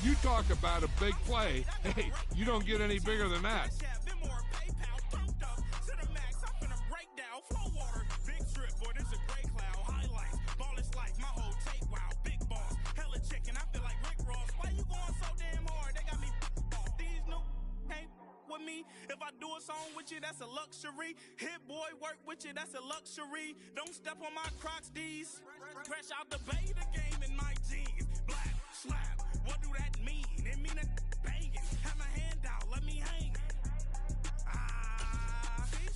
You talk about a big play. Hey, you don't get any bigger than that. If I do a song with you, that's a luxury. Hit boy, work with you, that's a luxury. Don't step on my Crocs, D's. Fresh out the beta game in my jeans. Black, slap, what do that mean? It mean a banging. Have my hand out, let me hang.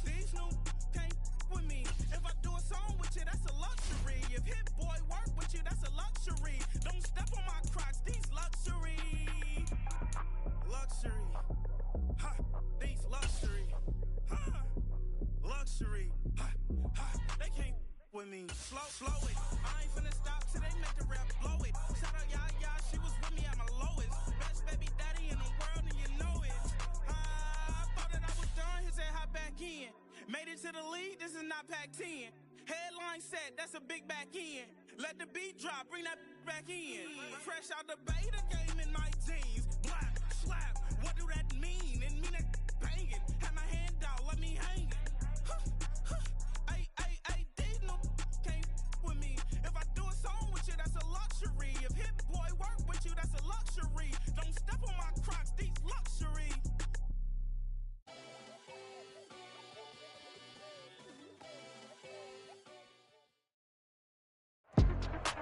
These new can't with me. If I do a song with you, that's a luxury. If hit boy, work with you, that's a luxury. Don't step on my Crocs, these luxury. Luxury. Ha, these luxury, ha, luxury, ha, ha, they can't with me. Slow it. I ain't finna stop till they make the rap blow it. Shout out Yaya, she was with me at my lowest. Best baby daddy in the world, and you know it. I thought that I was done. He said hop back in. Made it to the league. This is not Pac-10. Headline set, that's a big back end. Let the beat drop, bring that back in. Fresh out the beta game in my jeans. Black, slap. What do that mean? It mean it banging. Have my hand out, let me hang. Ay, these no can't with me. If I do a song with you, that's a luxury. If hit boy work with you, that's a luxury. Don't step on my Crocs, these luxury.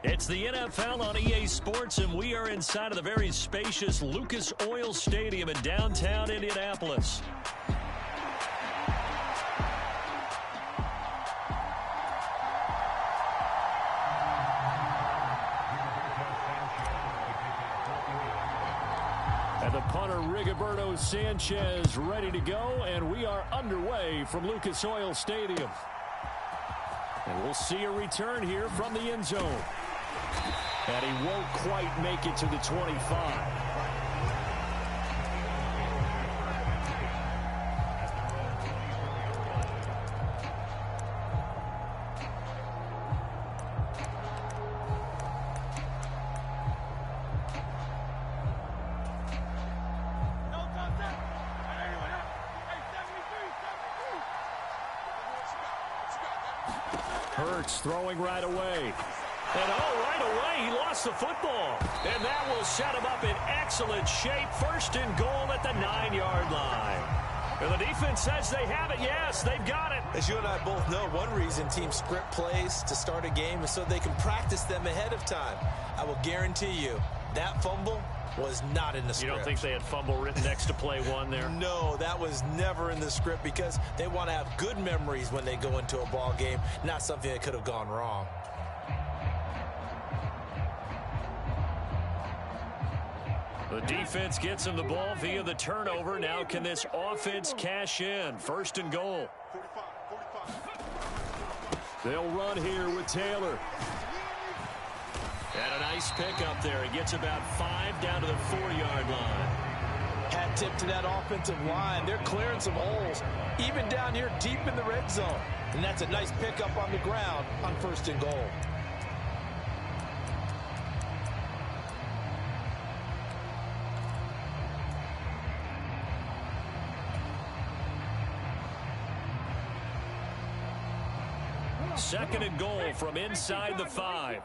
It's the NFL on EA Sports, and we are inside of the very spacious Lucas Oil Stadium in downtown Indianapolis. And the punter, Rigoberto Sanchez, ready to go, and we are underway from Lucas Oil Stadium. And we'll see a return here from the end zone. And he won't quite make it to the 25. Hurts throwing right away. And right away, he lost the football. And that will set him up in excellent shape. First and goal at the 9-yard line. And the defense says they have it. Yes, they've got it. As you and I both know, one reason teams script plays to start a game is so they can practice them ahead of time. I will guarantee you that fumble was not in the script. You don't think they had fumble written next to play one there? No, that was never in the script because they want to have good memories when they go into a ball game, not something that could have gone wrong. The defense gets him the ball via the turnover. Now can this offense cash in? First and goal. They'll run here with Taylor. And a nice pickup there. He gets about 5 down to the 4-yard line. Hat tip to that offensive line. They're clearing some holes, even down here deep in the red zone. And that's a nice pickup on the ground on first and goal. Second and goal from inside the 5.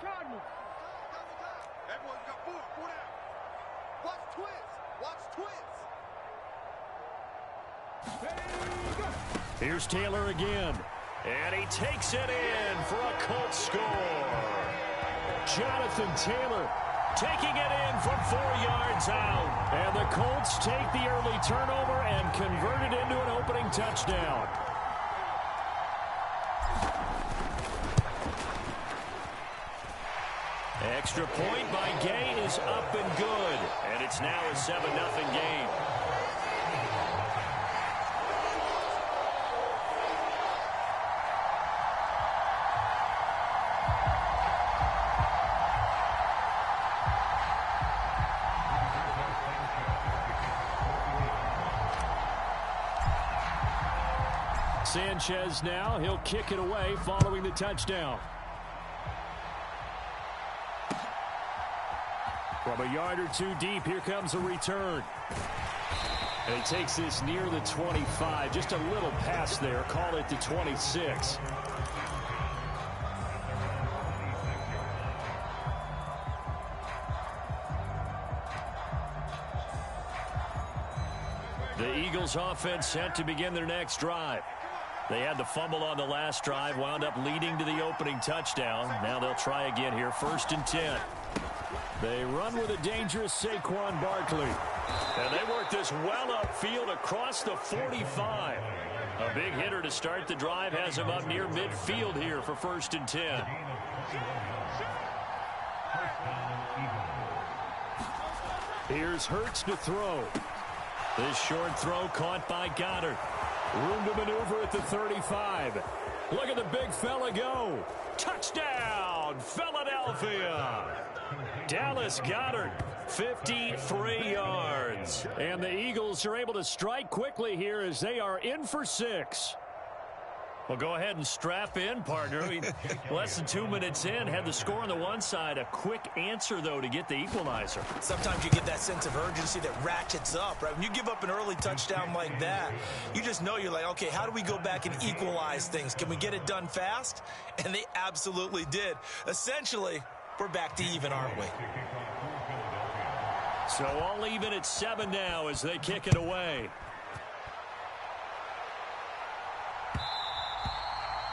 Here's Taylor again. And he takes it in for a Colts score. Jonathan Taylor taking it in from 4 yards out. And the Colts take the early turnover and convert it into an opening touchdown. Extra point by Gay is up and good. And it's now a 7-0 game. Sanchez now, he'll kick it away following the touchdown. From From a yard or two deep, here comes a return. And he takes this near the 25. Just a little pass there. Call it the 26. The Eagles offense set to begin their next drive. They had the fumble on the last drive, wound up leading to the opening touchdown. Now they'll try again here, 1st and 10. They run with a dangerous Saquon Barkley. And they work this well upfield across the 45. A big hitter to start the drive has him up near midfield here for 1st and 10. Here's Hurts to throw. This short throw caught by Goddard. Room to maneuver at the 35. Look at the big fella go. Touchdown, Philadelphia. Dallas Goedert, 53 yards. And the Eagles are able to strike quickly here as they are in for 6. Well, go ahead and strap in, partner. Less than 2 minutes in, had the score on the one side. A quick answer, though, to get the equalizer. Sometimes you get that sense of urgency that ratchets up, right? When you give up an early touchdown like that, you just know you're like, okay, how do we go back and equalize things? Can we get it done fast? And they absolutely did. Essentially, we're back to even, aren't we? So all even at 7 now as they kick it away.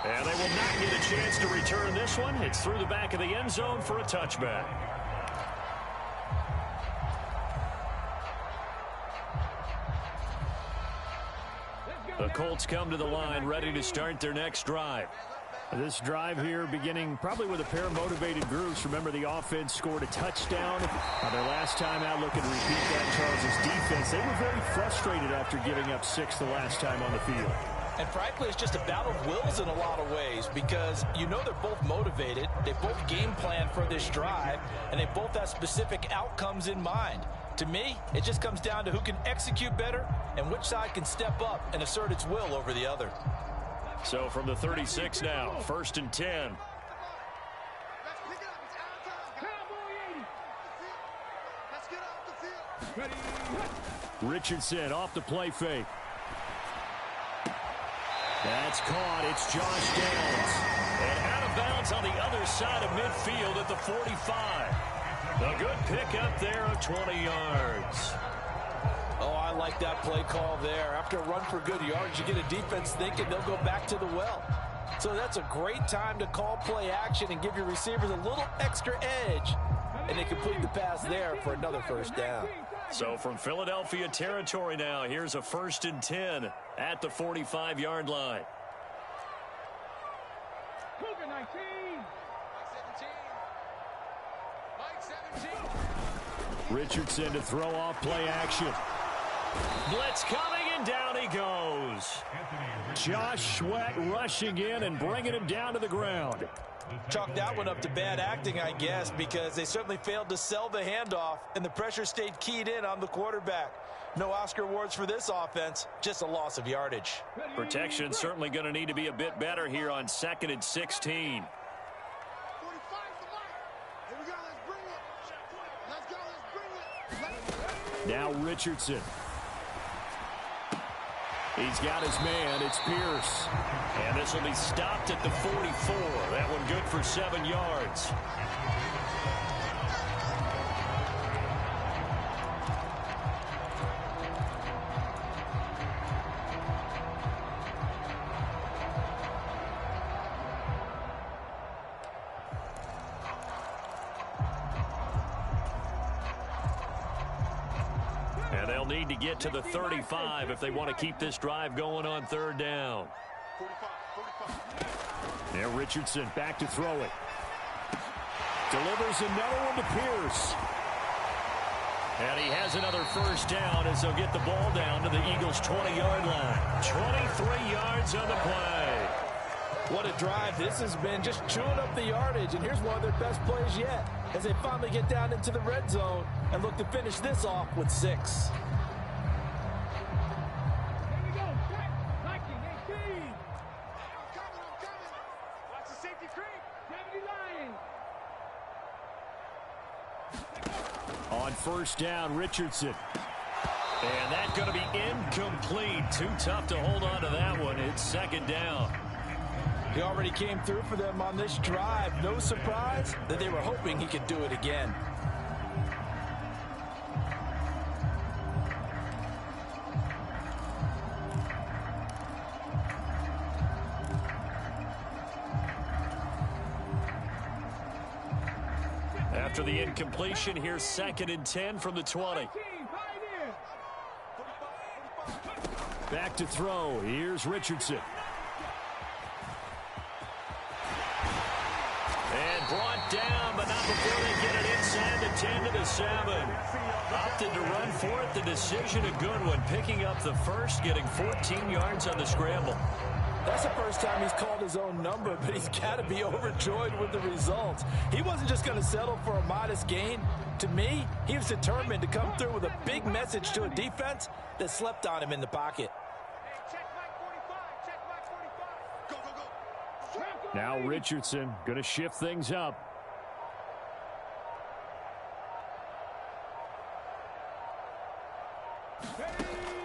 And they will not get a chance to return this one. It's through the back of the end zone for a touchback. The Colts come to the line, ready to start their next drive. This drive here beginning probably with a pair of motivated groups. Remember, the offense scored a touchdown. Their last time out, looking to repeat that. Charles' defense, they were very frustrated after giving up 6 the last time on the field. And frankly, it's just a battle of wills in a lot of ways because you know they're both motivated. They both game plan for this drive, and they both have specific outcomes in mind. To me, it just comes down to who can execute better and which side can step up and assert its will over the other. So from the 36 now, 1st and 10. Richardson off the play fake. That's caught. It's Josh Downs. And out of bounds on the other side of midfield at the 45. A good pickup there of 20 yards. Oh, I like that play call there. After a run for good yards, you get a defense thinking they'll go back to the well. So that's a great time to call play action and give your receivers a little extra edge. And they complete the pass there for another 1st down. So from Philadelphia territory now, here's a 1st and 10 at the 45-yard line. Richardson to throw off play action. Blitz coming, and down he goes. Josh Sweat rushing in and bringing him down to the ground. Chalk that one up to bad acting, I guess, because they certainly failed to sell the handoff, and the pressure stayed keyed in on the quarterback. No Oscar awards for this offense, just a loss of yardage. Protection certainly going to need to be a bit better here on 2nd and 16. Now Richardson. He's got his man. It's Pierce. And this will be stopped at the 44. That one good for 7 yards. And they'll need to get to the 35 if they want to keep this drive going on 3rd down. Now Richardson back to throw it. Delivers another one to Pierce. And he has another 1st down as they'll get the ball down to the Eagles' 20-yard line. 23 yards on the play. What a drive this has been, just chewing up the yardage. And here's one of their best plays yet as they finally get down into the red zone and look to finish this off with 6. first down, Richardson. And that's going to be incomplete. Too tough to hold on to that one. It's second down. He already came through for them on this drive. No surprise that they were hoping he could do it again. After the incompletion, here's 2nd and 10 from the 20. Back to throw. Here's Richardson. And brought down, but not before they get it inside the 10 to the 7. Opted to run for it. The decision a good one. Picking up the first, getting 14 yards on the scramble. That's the first time he's called his own number, but he's got to be overjoyed with the results. He wasn't just going to settle for a modest gain. To me, he was determined to come through with a big message to a defense that slept on him in the pocket. Now Richardson going to shift things up.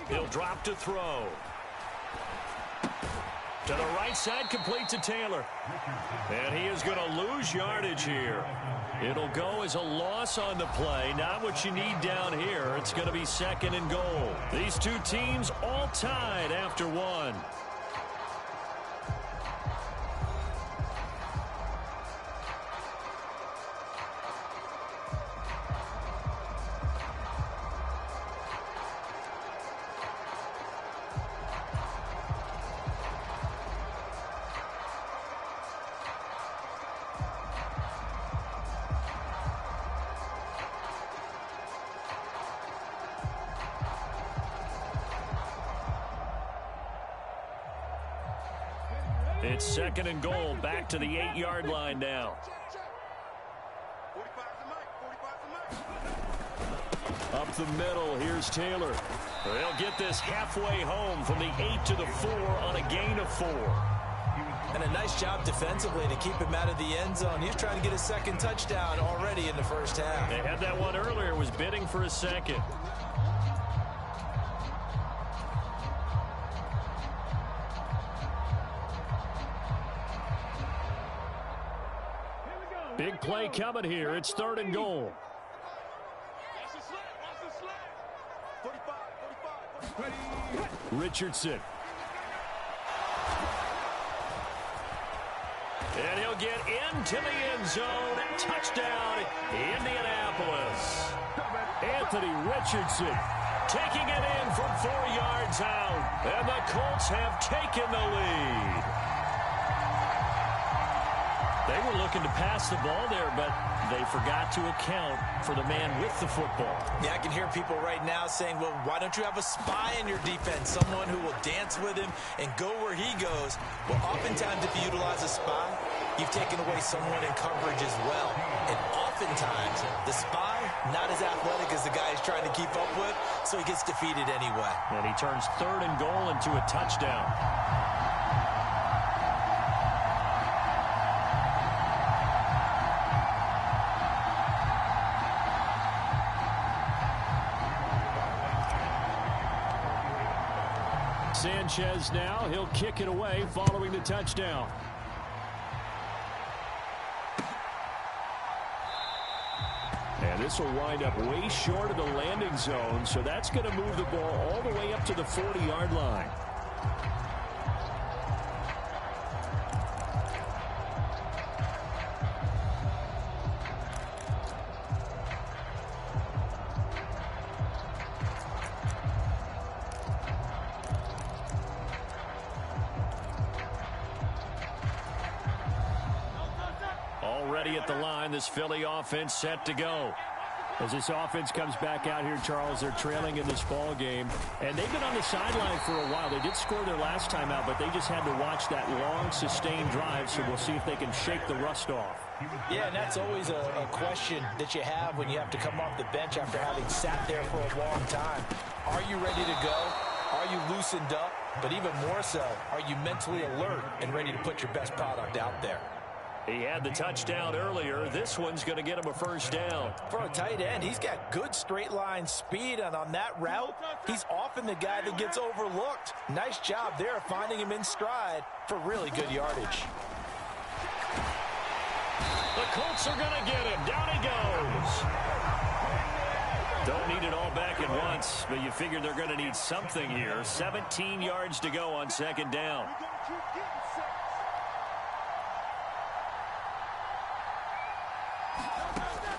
He'll drop to throw. To the right side, complete to Taylor. And he is going to lose yardage here. It'll go as a loss on the play. Not what you need down here. It's going to be 2nd and goal. These two teams all tied after one. It's 2nd and goal, back to the 8-yard line now. Up the middle, here's Taylor. They'll get this halfway home from the 8 to the 4 on a gain of 4. And a nice job defensively to keep him out of the end zone. He's trying to get a 2nd touchdown already in the first half. They had that one earlier, was bidding for a 2nd. Big play coming here. It's 3rd and goal. Richardson. And he'll get into the end zone. Touchdown, Indianapolis. Anthony Richardson taking it in from 4 yards out. And the Colts have taken the lead. They were looking to pass the ball there, but they forgot to account for the man with the football. Yeah, I can hear people right now saying, well, why don't you have a spy in your defense, someone who will dance with him and go where he goes? Well, oftentimes if you utilize a spy, you've taken away someone in coverage as well. And oftentimes, the spy, not as athletic as the guy he's trying to keep up with, so he gets defeated anyway. And he turns 3rd and goal into a touchdown. Sanchez now, he'll kick it away following the touchdown. And this will wind up way short of the landing zone, so that's going to move the ball all the way up to the 40-yard line. Already at the line, this Philly offense set to go. As this offense comes back out here, Charles, they're trailing in this ball game. And they've been on the sideline for a while. They did score their last time out, but they just had to watch that long, sustained drive, so we'll see if they can shake the rust off. Yeah, and that's always a question that you have when you have to come off the bench after having sat there for a long time. Are you ready to go? Are you loosened up? But even more so, are you mentally alert and ready to put your best product out there? He had the touchdown earlier. This one's going to get him a first down. For a tight end, he's got good straight line speed, and on that route, he's often the guy that gets overlooked. Nice job there finding him in stride for really good yardage. The Colts are going to get him. Down he goes. Don't need it all back at once, but you figure they're going to need something here. 17 yards to go on second down.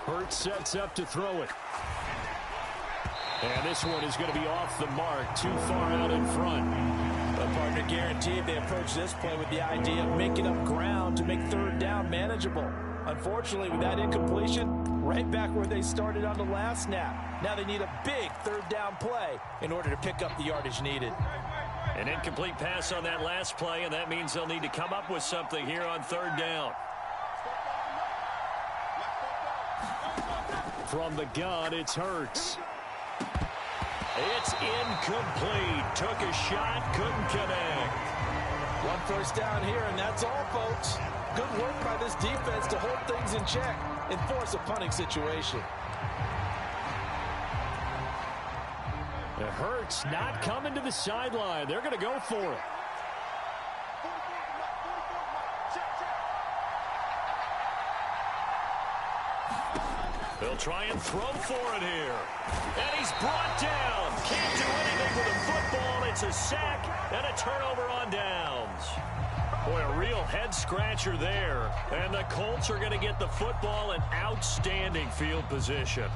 Hurts sets up to throw it. And this one is going to be off the mark, too far out in front. But partner, guaranteed they approach this play with the idea of making up ground to make third down manageable. Unfortunately, with that incompletion, right back where they started on the last snap. Now they need a big third down play in order to pick up the yardage needed. An incomplete pass on that last play, and that means they'll need to come up with something here on third down. From the gun, it's Hurts. It's incomplete. Took a shot, couldn't connect. One first down here, and that's all, folks. Good work by this defense to hold things in check and force a punting situation. The Hurts not coming to the sideline. They're going to go for it. They'll try and throw for it here. And he's brought down. Can't do anything with a football. It's a sack and a turnover on downs. Boy, a real head-scratcher there. And the Colts are going to get the football in outstanding field position.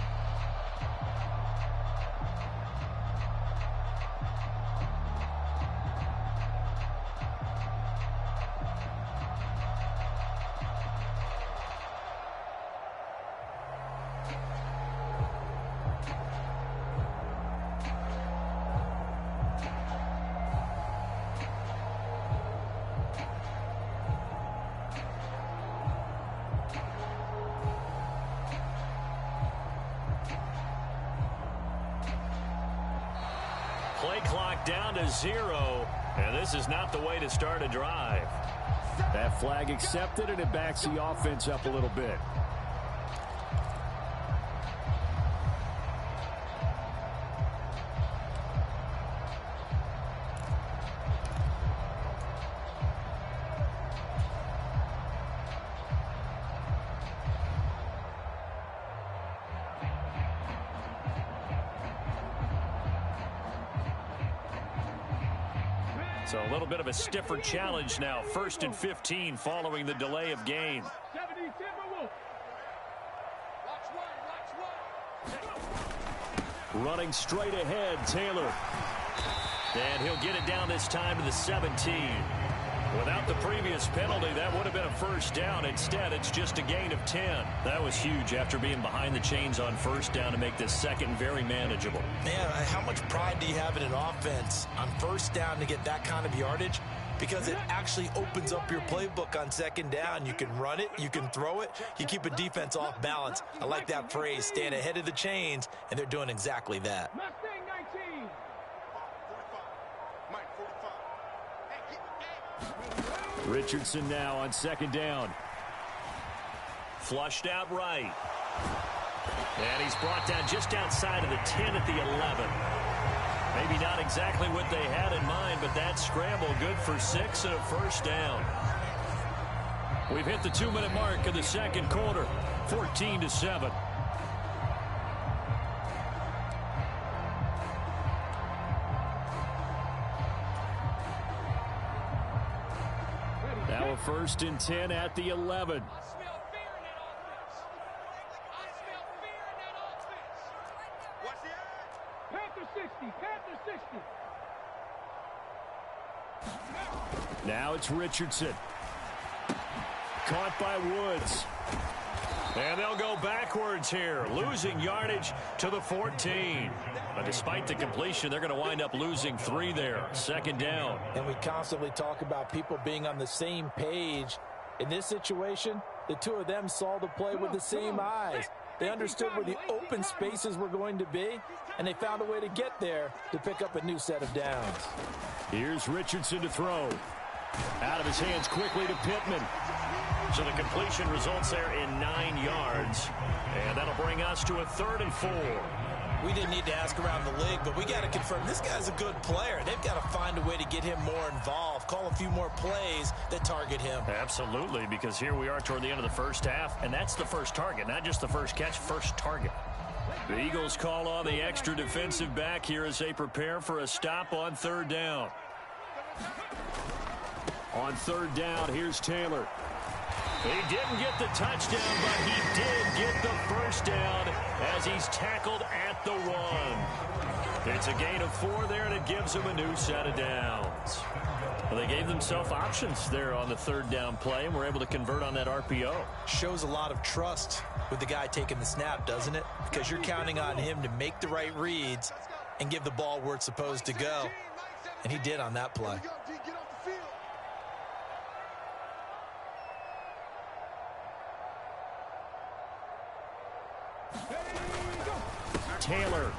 Play clock down to 0, and this is not the way to start a drive. That flag accepted, and it backs the offense up a little bit. So a little bit of a stiffer challenge now. 1st and 15 following the delay of game. Running straight ahead, Taylor. And he'll get it down this time to the 17. Without the previous penalty, that would have been a first down. Instead, it's just a gain of 10. That was huge after being behind the chains on first down to make this second very manageable. Man, how much pride do you have in an offense on first down to get that kind of yardage? Because it actually opens up your playbook on second down. You can run it, you can throw it, you keep a defense off balance. I like that phrase, staying ahead of the chains, and they're doing exactly that. Richardson now on second down. Flushed out right. And he's brought down just outside of the 10 at the 11. Maybe not exactly what they had in mind, but that scramble good for 6 and a first down. We've hit the 2-minute mark of the second quarter, 14-7. Now a 1st and 10 at the 11. Now it's Richardson. Caught by Woods. And they'll go backwards here, losing yardage to the 14. But despite the completion, they're going to wind up losing 3 there. Second down. And we constantly talk about people being on the same page. In this situation, the two of them saw the play with the same eyes. They understood where the open spaces were going to be, and they found a way to get there to pick up a new set of downs. Here's Richardson to throw. Out of his hands quickly to Pittman. So the completion results there in 9 yards. And that'll bring us to a 3rd and 4. We didn't need to ask around the league, but we got to confirm this guy's a good player. They've got to find a way to get him more involved, call a few more plays that target him. Absolutely, because here we are toward the end of the first half, and that's the first target, not just the first catch, first target. The Eagles call on the extra defensive back here as they prepare for a stop on 3rd down. On 3rd down, here's Taylor. He didn't get the touchdown, but he did get the first down as he's tackled at the 1. It's a gain of 4 there, and it gives him a new set of downs. Well, they gave themselves options there on the 3rd down play, and were able to convert on that RPO. Shows a lot of trust with the guy taking the snap, doesn't it? Because you're counting on him to make the right reads and give the ball where it's supposed to go. And he did on that play. Taylor,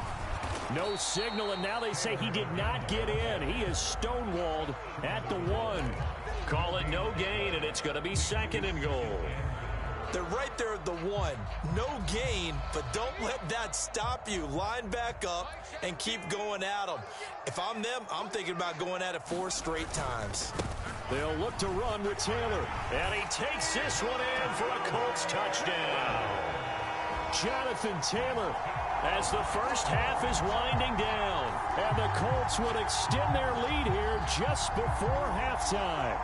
no signal, and now they say he did not get in. He is stonewalled at the 1. Call it no gain, and it's going to be 2nd and goal. They're right there at the 1. No gain, but don't let that stop you. Line back up and keep going at them. If I'm them, I'm thinking about going at it 4 straight times. They'll look to run with Taylor, and he takes this one in for a Colts touchdown. Jonathan Taylor, as the first half is winding down, and the Colts would extend their lead here just before halftime.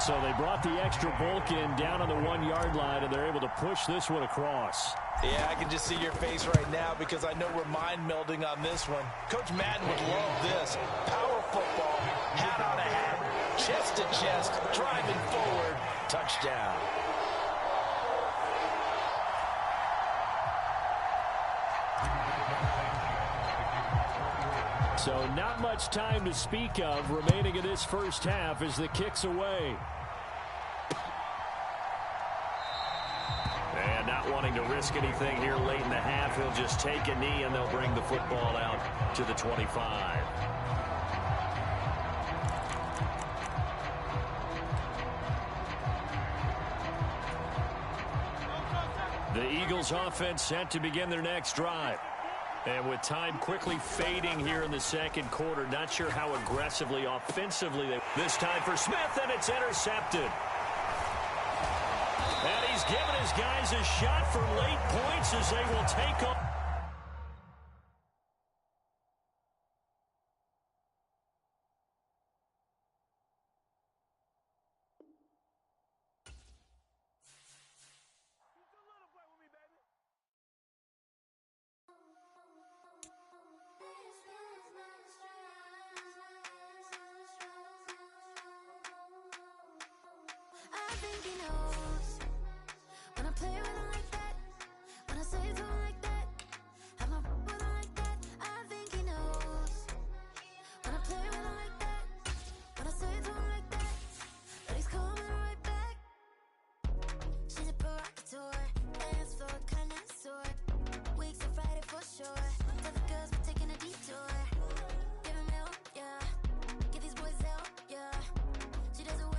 So they brought the extra bulk in down on the 1-yard line, and they're able to push this one across. Yeah, I can just see your face right now because I know we're mind melding on this one. Coach Madden would love this. Power football, hat on a hat, chest to chest, driving forward, touchdown. So not much time to speak of remaining in this first half as the kick's away. And not wanting to risk anything here late in the half, he'll just take a knee and they'll bring the football out to the 25. The Eagles offense set to begin their next drive. And with time quickly fading here in the 2nd quarter, not sure how aggressively, offensively this time for Smith, and it's intercepted. And he's given his guys a shot for late points as they will take off. I think he knows when I play with him like that, when I say it to him like that, have my with him like that. I think he knows when I play with him like that, when I say it to him like that, that he's coming right back. She's a provocateur, dance floor connoisseur, weeks of Friday for sure. Tell the girls we're taking a detour, give him help, yeah, get these boys help, yeah. She does it well.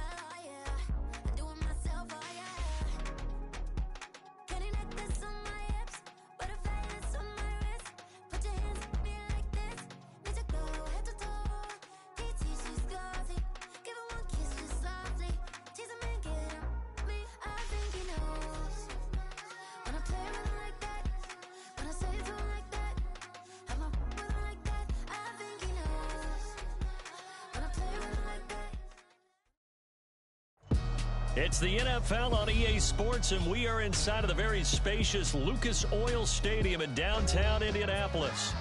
It's the NFL on EA Sports, and we are inside of the very spacious Lucas Oil Stadium in downtown Indianapolis.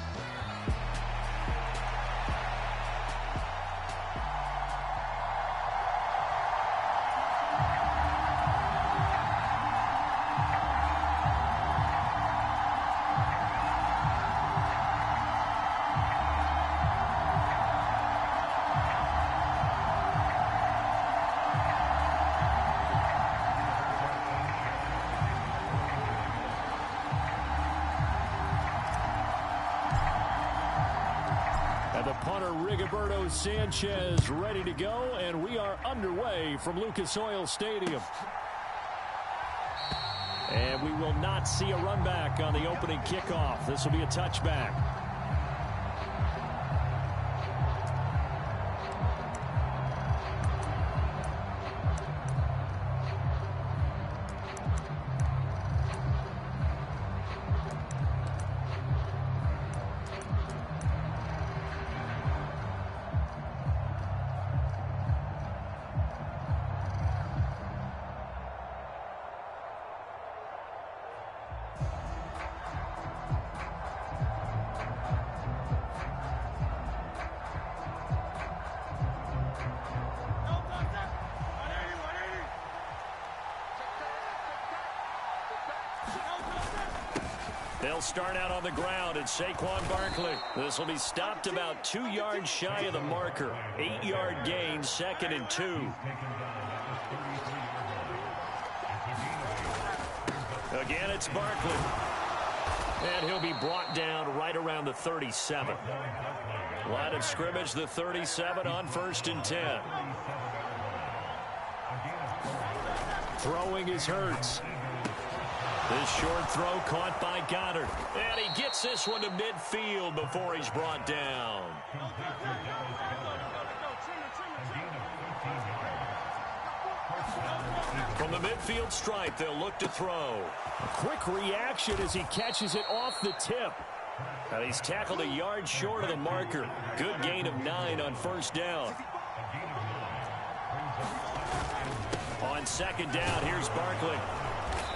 Punter Rigoberto Sanchez ready to go, and we are underway from Lucas Oil Stadium. And we will not see a run back on the opening kickoff. This will be a touchback. They'll start out on the ground at Saquon Barkley. This will be stopped about 2 yards shy of the marker. 8-yard gain, 2nd and 2. Again, it's Barkley. And he'll be brought down right around the 37. Line of scrimmage, the 37 on 1st and 10. Throwing is Hurts. This short throw caught by Goddard. And he gets this one to midfield before he's brought down. From the midfield stripe, they'll look to throw. A quick reaction as he catches it off the tip. And he's tackled a yard short of the marker. Good gain of 9 on 1st down. On 2nd down, here's Barkley.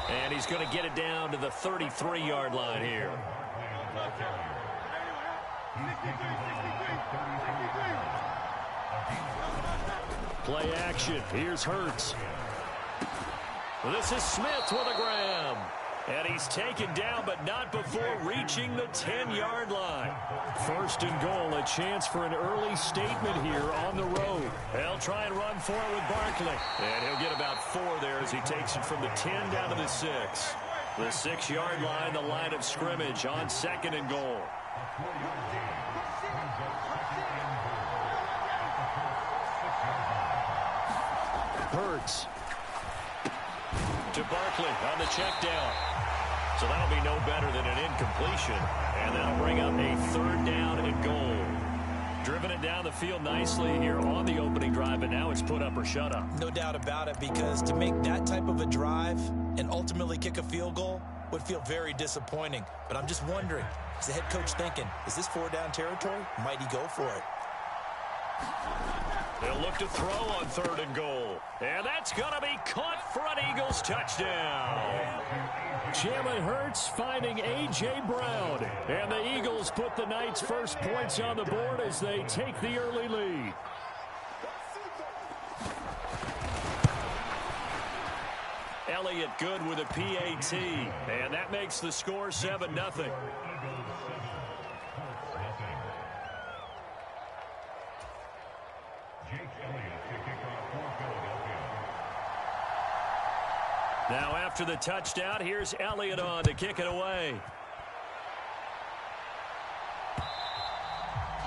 And he's going to get it down to the 33-yard line here. Play action. Here's Hurts. This is Smith with a grab. And he's taken down, but not before reaching the 10-yard line. 1st and goal, a chance for an early statement here on the road. They'll try and run for it with Barkley. And he'll get about 4 there as he takes it from the 10 down to the 6. The 6-yard line, the line of scrimmage on 2nd and goal. Hurts. To Barkley on the check down. So that'll be no better than an incompletion. And that'll bring up a 3rd down and goal. Driven it down the field nicely here on the opening drive, but now it's put up or shut up. No doubt about it, because to make that type of a drive and ultimately kick a field goal would feel very disappointing. But I'm just wondering, is the head coach thinking, is this 4-down territory? Might he go for it? They'll look to throw on 3rd and goal. And that's going to be caught for an Eagles touchdown. Jalen Hurts finding A.J. Brown. And the Eagles put the night's first points on the board as they take the early lead. Elliott good with a PAT. And that makes the score 7-0. Now after the touchdown, here's Elliott on to kick it away.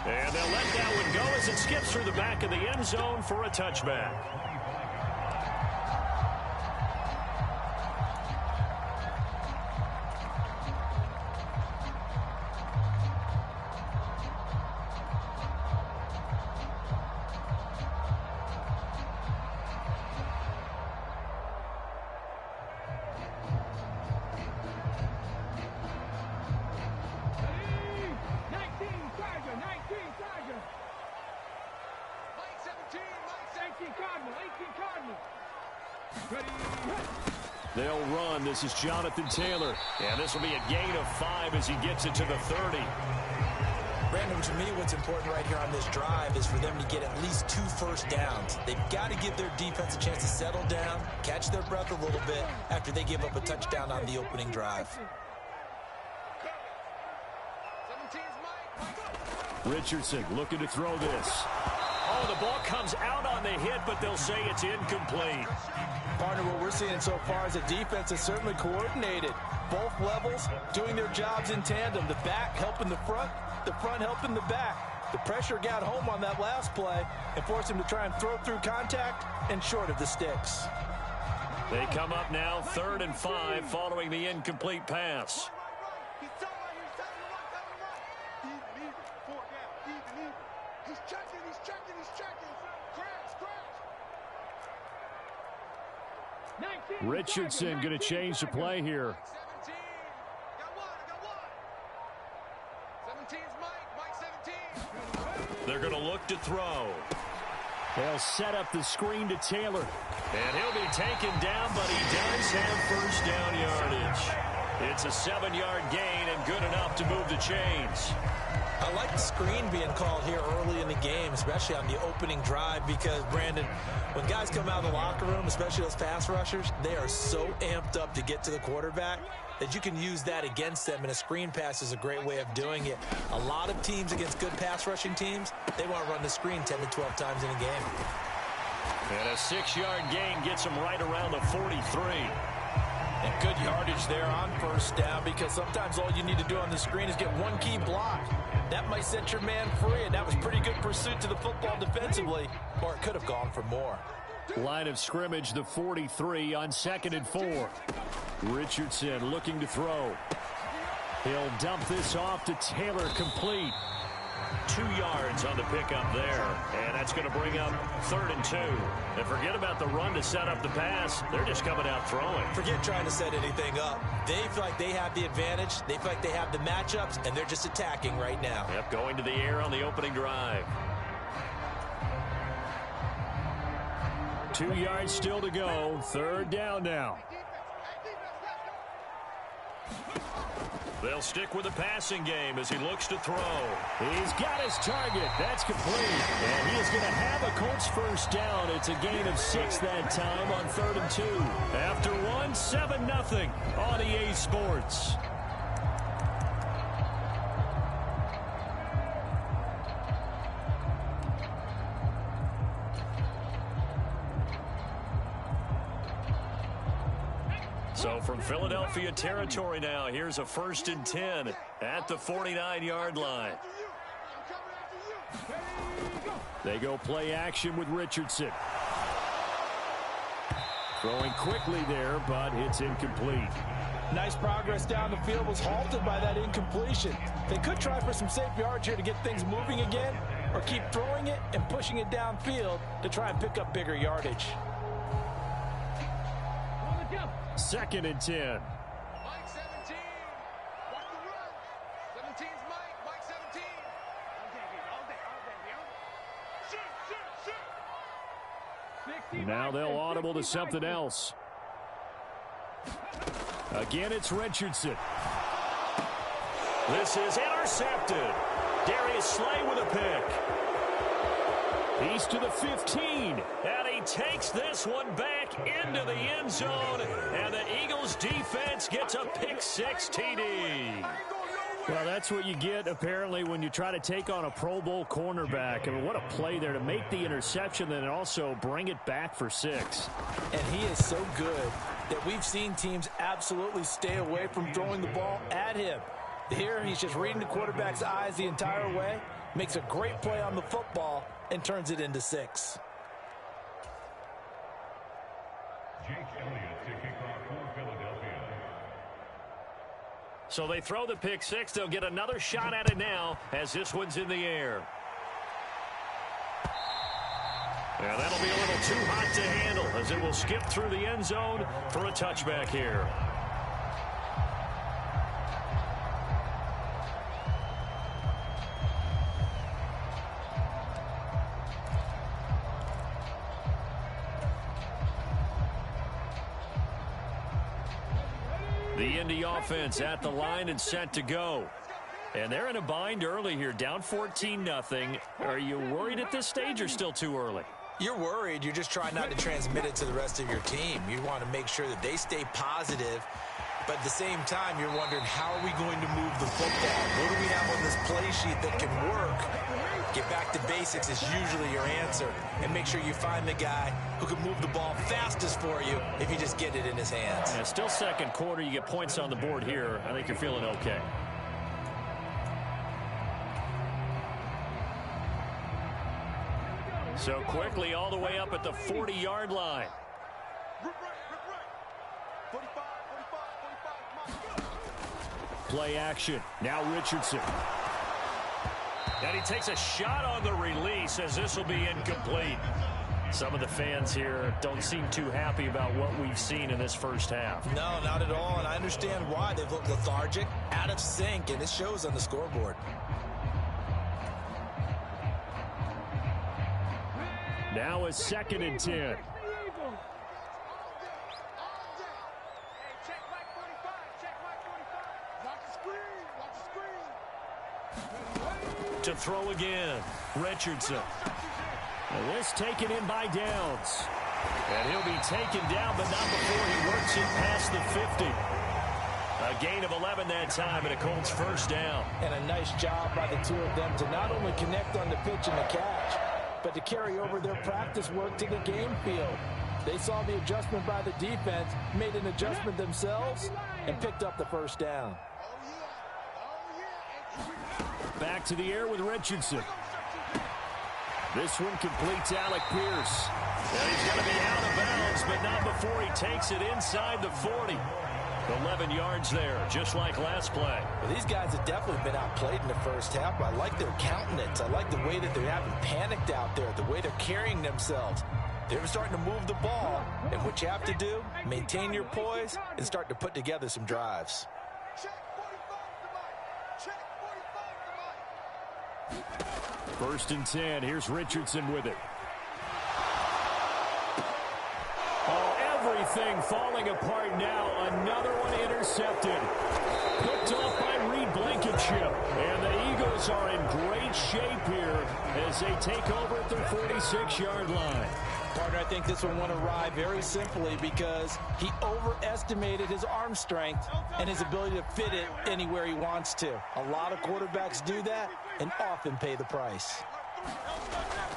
And they'll let that one go as it skips through the back of the end zone for a touchback. They'll run. This is Jonathan Taylor. And this will be a gain of 5 as he gets it to the 30. Brandon, to me, what's important right here on this drive is for them to get at least 2 first downs. They've got to give their defense a chance to settle down, catch their breath a little bit after they give up a touchdown on the opening drive. Richardson looking to throw this. Oh, the ball comes out on the hit, but they'll say it's incomplete. Partner, what we're seeing so far is a defense is certainly coordinated. Both levels doing their jobs in tandem. The back helping the front helping the back. The pressure got home on that last play and forced him to try and throw through contact and short of the sticks. They come up now 3rd and 5 following the incomplete pass. Richardson going to change the play here. They're going to look to throw. They'll set up the screen to Taylor. And he'll be taken down, but he does have first down yardage. It's a 7-yard gain and good enough to move the chains. I like the screen being called here early in the game, especially on the opening drive, because, Brandon, when guys come out of the locker room, especially those pass rushers, they are so amped up to get to the quarterback that you can use that against them, and a screen pass is a great way of doing it. A lot of teams against good pass rushing teams, they want to run the screen 10 to 12 times in a game. And a 6-yard gain gets them right around the 43. And good yardage there on first down, because sometimes all you need to do on the screen is get one key block. That might set your man free, and that was pretty good pursuit to the football defensively, or it could have gone for more. Line of scrimmage, the 43 on 2nd and 4. Richardson looking to throw. He'll dump this off to Taylor, complete. 2 yards on the pickup there, and that's going to bring up 3rd and 2. And forget about the run to set up the pass. They're just coming out throwing. Forget trying to set anything up. They feel like they have the advantage. They feel like they have the matchups, and they're just attacking right now. Yep, going to the air on the opening drive. 2 yards still to go. 3rd down now. They'll stick with the passing game as he looks to throw. He's got his target. That's complete. And he is going to have a Colts first down. It's a gain of 6 that time on 3rd and 2. After 1, 7-0 on EA Sports. So from Philadelphia territory now, here's a 1st and 10 at the 49-yard line. They go play action with Richardson. Throwing quickly there, but it's incomplete. Nice progress down the field, was halted by that incompletion. They could try for some safe yards here to get things moving again, or keep throwing it and pushing it downfield to try and pick up bigger yardage. 2nd and 10. Mike 17. Watch the run. 17's Mike. Mike 17. Shoot, shoot, shoot. Now they'll audible to something else. Again, it's Richardson. This is intercepted. Darius Slay with a pick. He's to the 15. And he takes this one back into the end zone. And the Eagles defense gets a pick-6 TD. Well, that's what you get, apparently, when you try to take on a Pro Bowl cornerback. I mean, what a play there to make the interception and also bring it back for 6. And he is so good that we've seen teams absolutely stay away from throwing the ball at him. Here, he's just reading the quarterback's eyes the entire way, makes a great play on the football, and turns it into 6. So they throw the pick-6. They'll get another shot at it now as this one's in the air. And that'll be a little too hot to handle as it will skip through the end zone for a touchback here. The Indy offense at the line and set to go. And they're in a bind early here, down 14-0. Are you worried at this stage or still too early? You're worried. You're just trying not to transmit it to the rest of your team. You want to make sure that they stay positive. But at the same time, you're wondering, how are we going to move the football? What do we have on this play sheet that can work? Get back to basics is usually your answer. And make sure you find the guy who can move the ball fastest for you if you just get it in his hands. Yeah, still second quarter. You get points on the board here. I think you're feeling okay. So quickly all the way up at the 40-yard line. Play action. Now Richardson. And he takes a shot on the release as this will be incomplete. Some of the fans here don't seem too happy about what we've seen in this first half. No, not at all, and I understand why. They've looked lethargic, out of sync, and it shows on the scoreboard. Now a 2nd and 10. To throw again, Richardson. And this taken in by Downs. And he'll be taken down, but not before he works it past the 50. A gain of 11 that time, and a Colts first down. And a nice job by the two of them to not only connect on the pitch and the catch, but to carry over their practice work to the game field. They saw the adjustment by the defense, made an adjustment themselves, and picked up the first down. Back to the air with Richardson. This one completes Alec Pierce. And he's going to be out of bounds, but not before he takes it inside the 40. 11 yards there, just like last play. Well, these guys have definitely been outplayed in the first half. I like their countenance. I like the way that they haven't panicked out there, the way they're carrying themselves. They're starting to move the ball, and what you have to do, maintain your poise and start to put together some drives. First and 10. Here's Richardson with it. Oh, everything falling apart now. Another one intercepted. Picked off by Reed Blankenship. And the Eagles are in great shape here as they take over at their 46-yard line. Partner, I think this one won a ride very simply because he overestimated his arm strength and his ability to fit it anywhere he wants to. A lot of quarterbacks do that and often pay the price.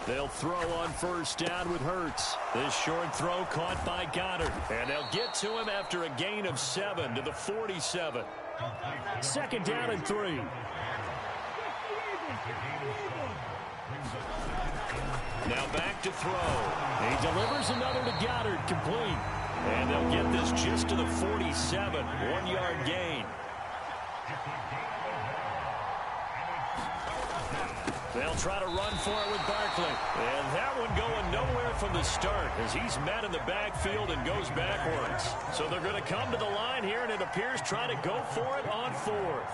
They'll throw on first down with Hurts. This short throw caught by Goddard. And they'll get to him after a gain of 7 to the 47. 2nd down and 3. Now back to throw. He delivers another to Goddard, complete. And they'll get this just to the 47, 1-yard gain. They'll try to run for it with Barkley. And that one going nowhere from the start as he's met in the backfield and goes backwards. So they're going to come to the line here, and it appears trying to go for it on 4th.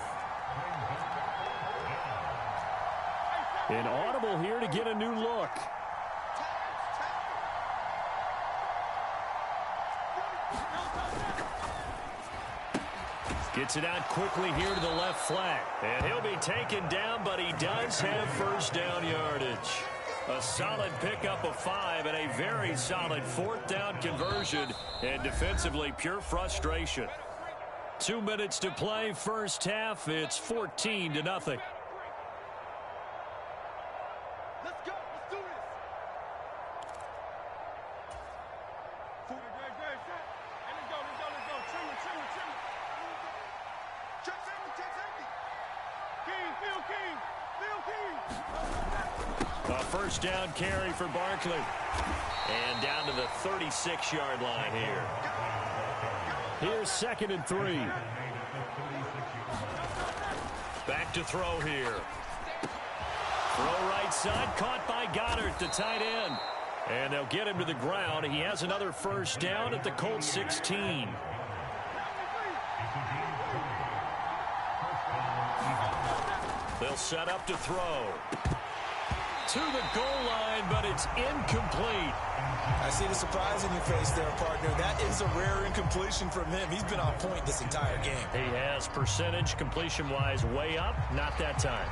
An audible here to get a new look. Gets it out quickly here to the left flat. And he'll be taken down, but he does have first down yardage. A solid pickup of 5 and a very solid 4th down conversion. And defensively, pure frustration. 2 minutes to play, first half. It's 14-0. Let's go. Let's do this. A first down carry for Barkley. And down to the 36-yard line here. Here's 2nd and 3. Back to throw here. Throw right side, caught by Goddard, the tight end. And they'll get him to the ground. He has another first down at the Colts 16. They'll set up to throw. To the goal line, but it's incomplete. I see the surprise in your face there, partner. That is a rare incompletion from him. He's been on point this entire game. He has percentage completion-wise way up, not that time.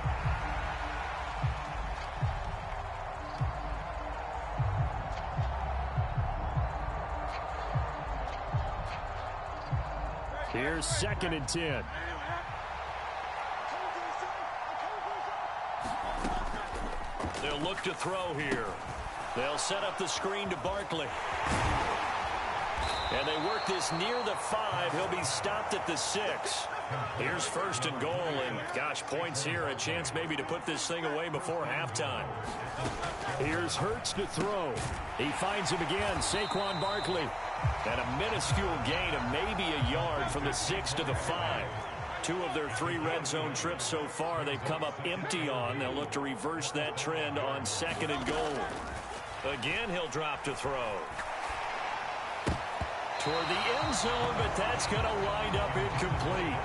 Here's 2nd and 10. They'll look to throw here. They'll set up the screen to Barkley. And they work this near the 5. He'll be stopped at the 6. Here's 1st and goal, and gosh, points here, a chance maybe to put this thing away before halftime. Here's Hurts to throw. He finds him again, Saquon Barkley. And a minuscule gain of maybe a yard from the 6 to the 5. 2 of their 3 red zone trips so far they've come up empty on. They'll look to reverse that trend on 2nd and goal. Again, he'll drop to throw. Toward the end zone, but that's going to wind up incomplete.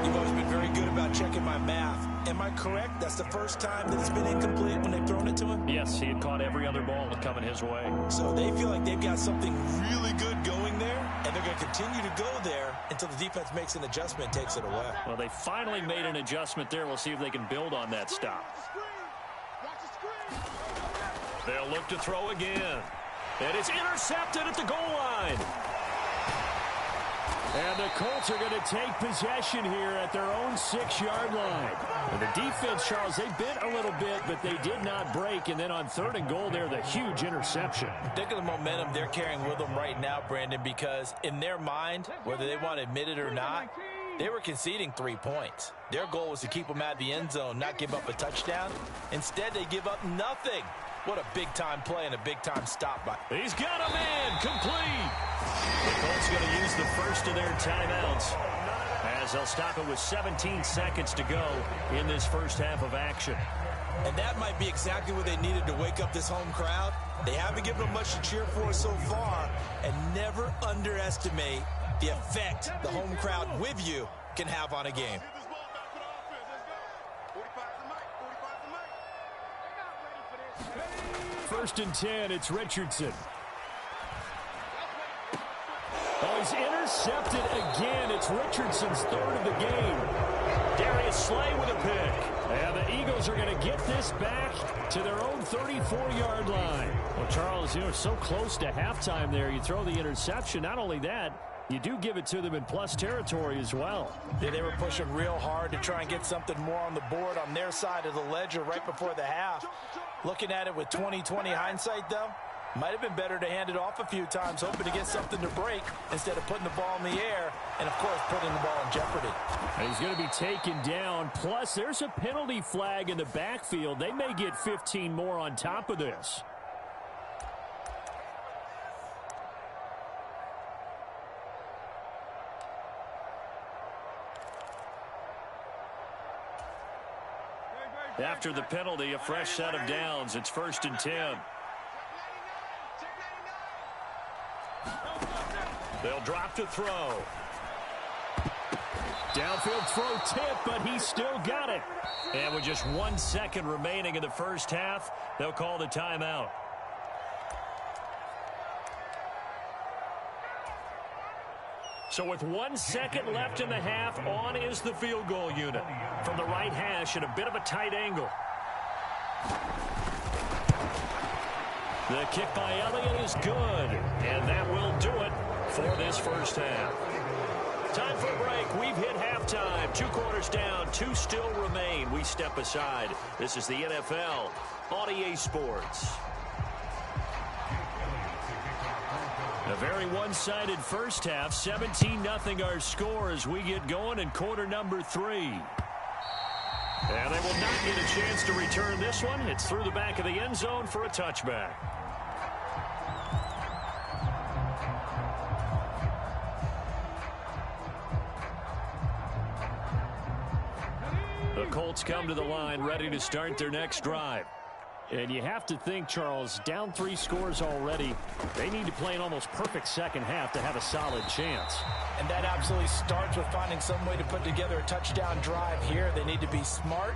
You've always been very good about checking my math. Am I correct? That's the first time that it's been incomplete when they've thrown it to him? Yes, he had caught every other ball coming his way. So they feel like they've got something really good going there, and they're going to continue to go there until the defense makes an adjustment and takes it away. Well, they finally made an adjustment there. We'll see if they can build on that stop. They'll look to throw again. And it's intercepted at the goal line. And the Colts are going to take possession here at their own 6-yard line. And the defense, Charles, they bit a little bit, but they did not break. And then on 3rd and goal there, the huge interception. Think of the momentum they're carrying with them right now, Brandon, because in their mind, whether they want to admit it or not, they were conceding 3 points. Their goal was to keep them out of the end zone, not give up a touchdown. Instead, they give up nothing. What a big-time play and a big-time stop by. He's got a man complete. The Colts going to use the first of their timeouts as they'll stop it with 17 seconds to go in this first half of action. And that might be exactly what they needed to wake up this home crowd. They haven't given them much to cheer for so far, and never underestimate the effect the home crowd with you can have on a game. First and 10, it's Richardson. Oh, he's intercepted again. It's Richardson's 3rd of the game. Darius Slay with a pick. And the Eagles are going to get this back to their own 34-yard line. Well, Charles, so close to halftime there. You throw the interception. Not only that, you do give it to them in plus territory as well. Yeah, they were pushing real hard to try and get something more on the board on their side of the ledger right before the half. Looking at it with 20/20 hindsight, though, might have been better to hand it off a few times, hoping to get something to break instead of putting the ball in the air and, of course, putting the ball in jeopardy. And he's going to be taken down. Plus, there's a penalty flag in the backfield. They may get 15 more on top of this. After the penalty, a fresh set of downs. It's 1st and 10. They'll drop to throw. Downfield throw tip, but he still got it. And with just 1 second remaining in the first half, they'll call the timeout. So with 1 second left in the half, on is the field goal unit. From the right hash at a bit of a tight angle. The kick by Elliott is good. And that will do it for this first half. Time for a break. We've hit halftime. 2 quarters down. 2 still remain. We step aside. This is the NFL on EA Sports. A very one-sided first half. 17-0 our score as we get going in quarter number 3. And they will not get a chance to return this one. It's through the back of the end zone for a touchback. The Colts come to the line ready to start their next drive. And you have to think, Charles, down 3 scores already. They need to play an almost perfect second half to have a solid chance. And that absolutely starts with finding some way to put together a touchdown drive here. They need to be smart,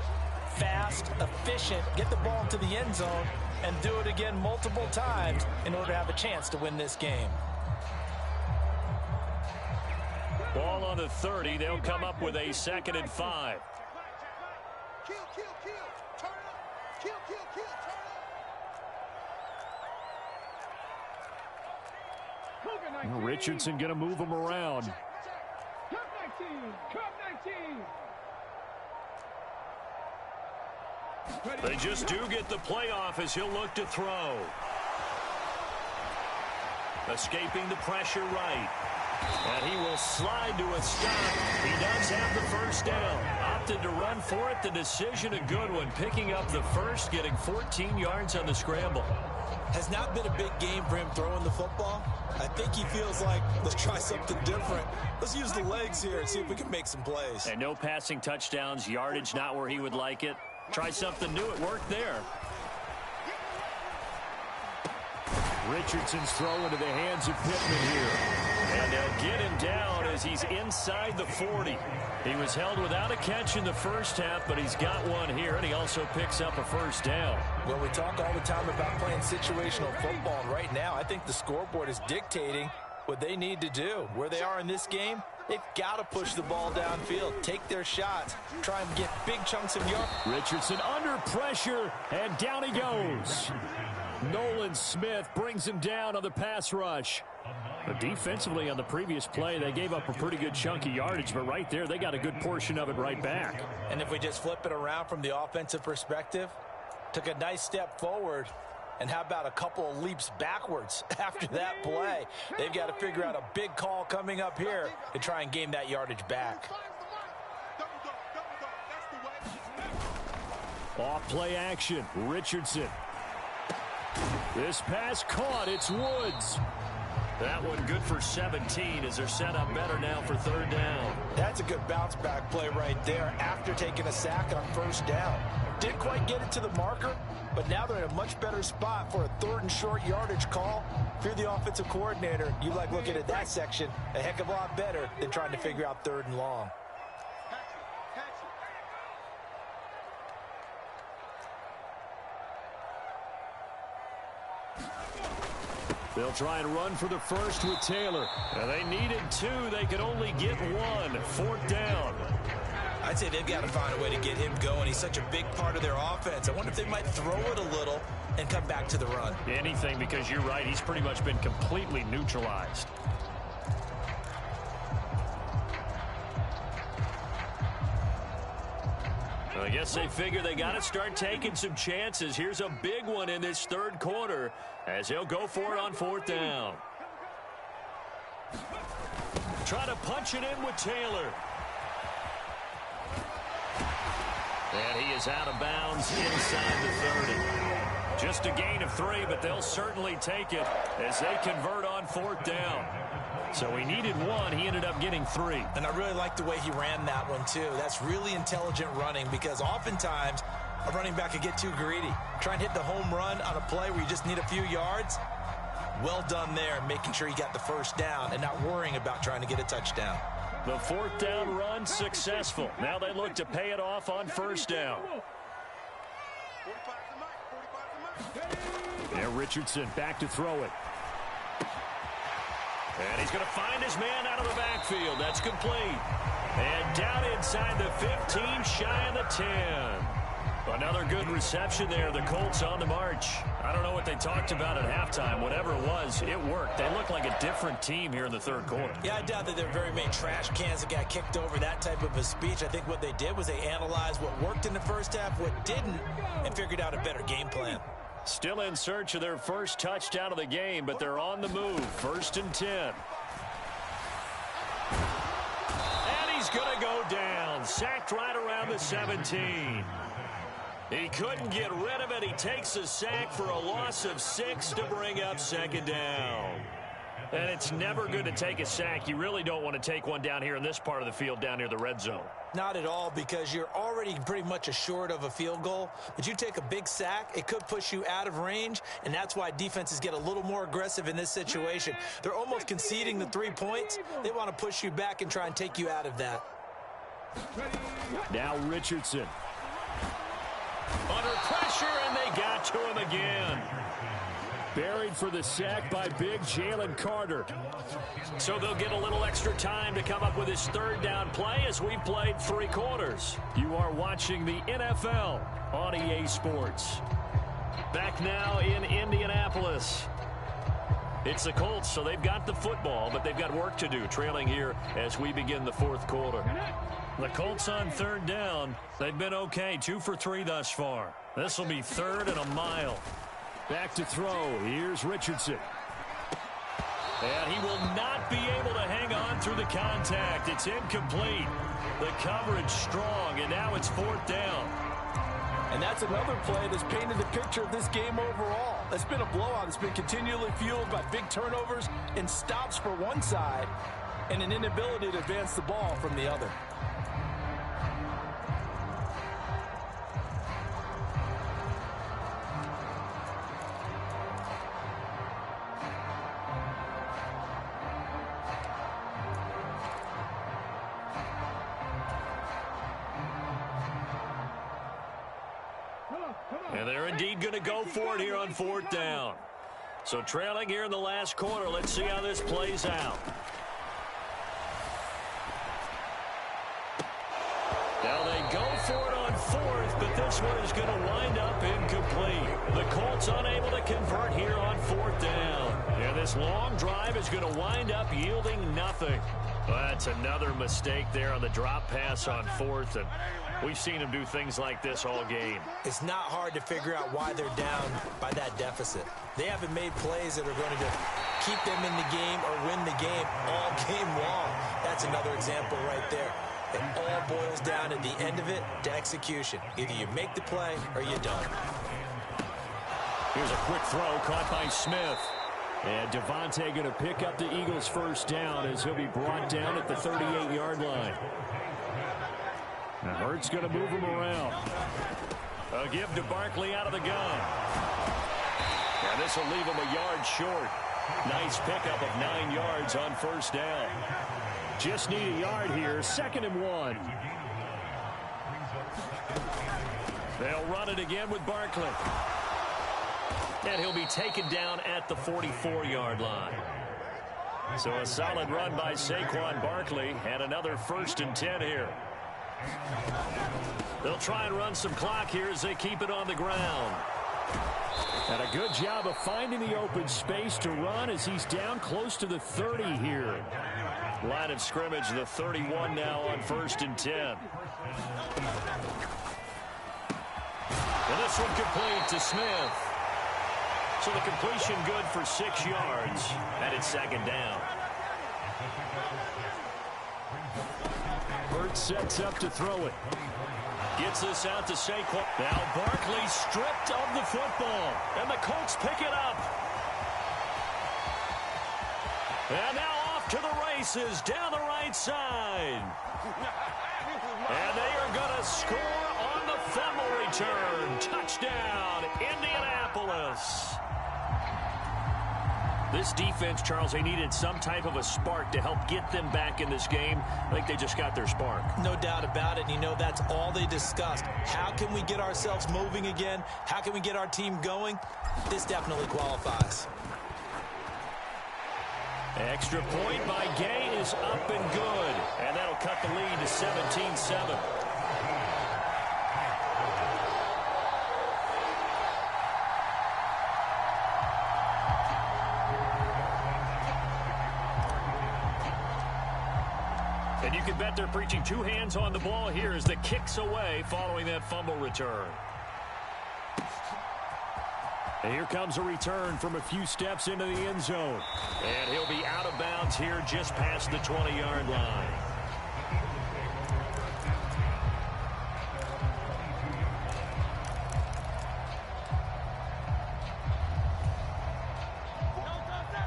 fast, efficient, get the ball into the end zone, and do it again multiple times in order to have a chance to win this game. Ball on the 30. They'll come up with a 2nd and 5. Kill, kill, kill. Turn it up. Kill, kill, kill. Turn it up. Richardson going to move him around. Cup 19. Cup 19. They just do get the playoff as he'll look to throw. Escaping the pressure right. And he will slide to a stop. He does have the first down. Opted to run for it. The decision a good one. Picking up the first, getting 14 yards on the scramble. Has not been a big game for him throwing the football. I think he feels like, let's try something different. Let's use the legs here and see if we can make some plays. And no passing touchdowns, yardage not where he would like it. Try something new. It worked there. Richardson's throw into the hands of Pittman here. And they'll get him down as he's inside the 40. He was held without a catch in the first half, but he's got one here, and he also picks up a first down. Well, we talk all the time about playing situational football, and right now I think the scoreboard is dictating what they need to do. Where they are in this game, they've got to push the ball downfield, take their shots, try and get big chunks of yards. Richardson under pressure, and down he goes. Nolan Smith brings him down on the pass rush. But defensively on the previous play, they gave up a pretty good chunk of yardage, but right there, they got a good portion of it right back. And if we just flip it around from the offensive perspective, took a nice step forward, and how about a couple of leaps backwards after that play? They've got to figure out a big call coming up here to try and gain that yardage back. Off play action, Richardson. This pass caught, it's Woods. That one good for 17 as they're set up better now for third down. That's a good bounce back play right there after taking a sack on first down. Didn't quite get it to the marker, but now they're in a much better spot for a third and short yardage call. If you're the offensive coordinator, you like looking at that section a heck of a lot better than trying to figure out third and long. They'll try and run for the first with Taylor. And they needed two. They could only get one. Fourth down. I'd say they've got to find a way to get him going. He's such a big part of their offense. I wonder if they might throw it a little and come back to the run. Anything, because you're right. He's pretty much been completely neutralized. I guess they figure they got to start taking some chances. Here's a big one in this third quarter as he'll go for it on fourth down. Try to punch it in with Taylor. And he is out of bounds inside the 30. Just a gain of 3, but they'll certainly take it as they convert on fourth down. So he needed 1. He ended up getting 3. And I really like the way he ran that one, too. That's really intelligent running because oftentimes a running back could get too greedy. Try and hit the home run on a play where you just need a few yards. Well done there, making sure he got the first down and not worrying about trying to get a touchdown. The fourth down run successful. Now they look to pay it off on first down. And Richardson back to throw it. And he's going to find his man out of the backfield. That's complete. And down inside the 15, shy of the 10. Another good reception there. The Colts on the march. I don't know what they talked about at halftime. Whatever it was, it worked. They look like a different team here in the third quarter. Yeah, I doubt that there are very many trash cans that got kicked over, that type of a speech. I think what they did was they analyzed what worked in the first half, what didn't, and figured out a better game plan. Still in search of their first touchdown of the game, but they're on the move. 1st and 10. And he's going to go down. Sacked right around the 17. He couldn't get rid of it. He takes a sack for a loss of 6 to bring up second down. And it's never good to take a sack. You really don't want to take one down here in this part of the field down near the red zone. Not at all, because you're already pretty much assured of a field goal. But you take a big sack, it could push you out of range, and that's why defenses get a little more aggressive in this situation. They're almost conceding the 3 points. They want to push you back and try and take you out of that. Now Richardson. Under pressure, and they got to him again. Buried for the sack by big Jalen Carter. So they'll get a little extra time to come up with his third down play as we've played 3 quarters. You are watching the NFL on EA Sports. Back now in Indianapolis. It's the Colts, so they've got the football, but they've got work to do, trailing here as we begin the fourth quarter. The Colts on third down. They've been okay, 2 for 3 thus far. This will be 3rd and a mile. Back to throw. Here's Richardson. And he will not be able to hang on through the contact. It's incomplete. The coverage strong, and now it's 4th down. And that's another play that's painted the picture of this game overall. It's been a blowout. It's been continually fueled by big turnovers and stops for one side and an inability to advance the ball from the other. And they're indeed going to go for it here on 4th down. So trailing here in the last quarter. Let's see how this plays out. Now they go for it on 4th, but this one is going to wind up incomplete. The Colts unable to convert here on 4th down. And this long drive is going to wind up yielding nothing. That's another mistake there on the drop pass on 4th, and we've seen him do things like this all game. It's not hard to figure out why they're down by that deficit. They haven't made plays that are going to keep them in the game or win the game all game long. That's another example right there. It all boils down at the end of it to execution. Either you make the play or you don't. Here's a quick throw caught by Smith. And Devontae going to pick up the Eagles' 1st down as he'll be brought down at the 38-yard line. Now Hurts going to move him around. A give to Barkley out of the gun. And this will leave him a yard short. Nice pickup of 9 yards on 1st down. Just need a yard here. 2nd and 1. They'll run it again with Barkley. And he'll be taken down at the 44-yard line. So a solid run by Saquon Barkley and another 1st and 10 here. They'll try and run some clock here as they keep it on the ground. And a good job of finding the open space to run as he's down close to the 30 here. Line of scrimmage, the 31 now on 1st and 10. And this one complete to Smith. So the completion good for 6 yards, and it's 2nd down. Hurts sets up to throw it. Gets this out to Saquon. Now Barkley stripped of the football, and the Colts pick it up. And now off to the races down the right side. And they are going to score on the fumble return. Touchdown, Indianapolis. This defense, Charles, they needed some type of a spark to help get them back in this game. I think they just got their spark. No doubt about it. And you know that's all they discussed. How can we get ourselves moving again? How can we get our team going? This definitely qualifies. Extra point by Gay is up and good. And that'll cut the lead to 17-7. And you can bet they're preaching 2 hands on the ball here as the kick's away following that fumble return. And here comes a return from a few steps into the end zone. And he'll be out of bounds here just past the 20-yard line.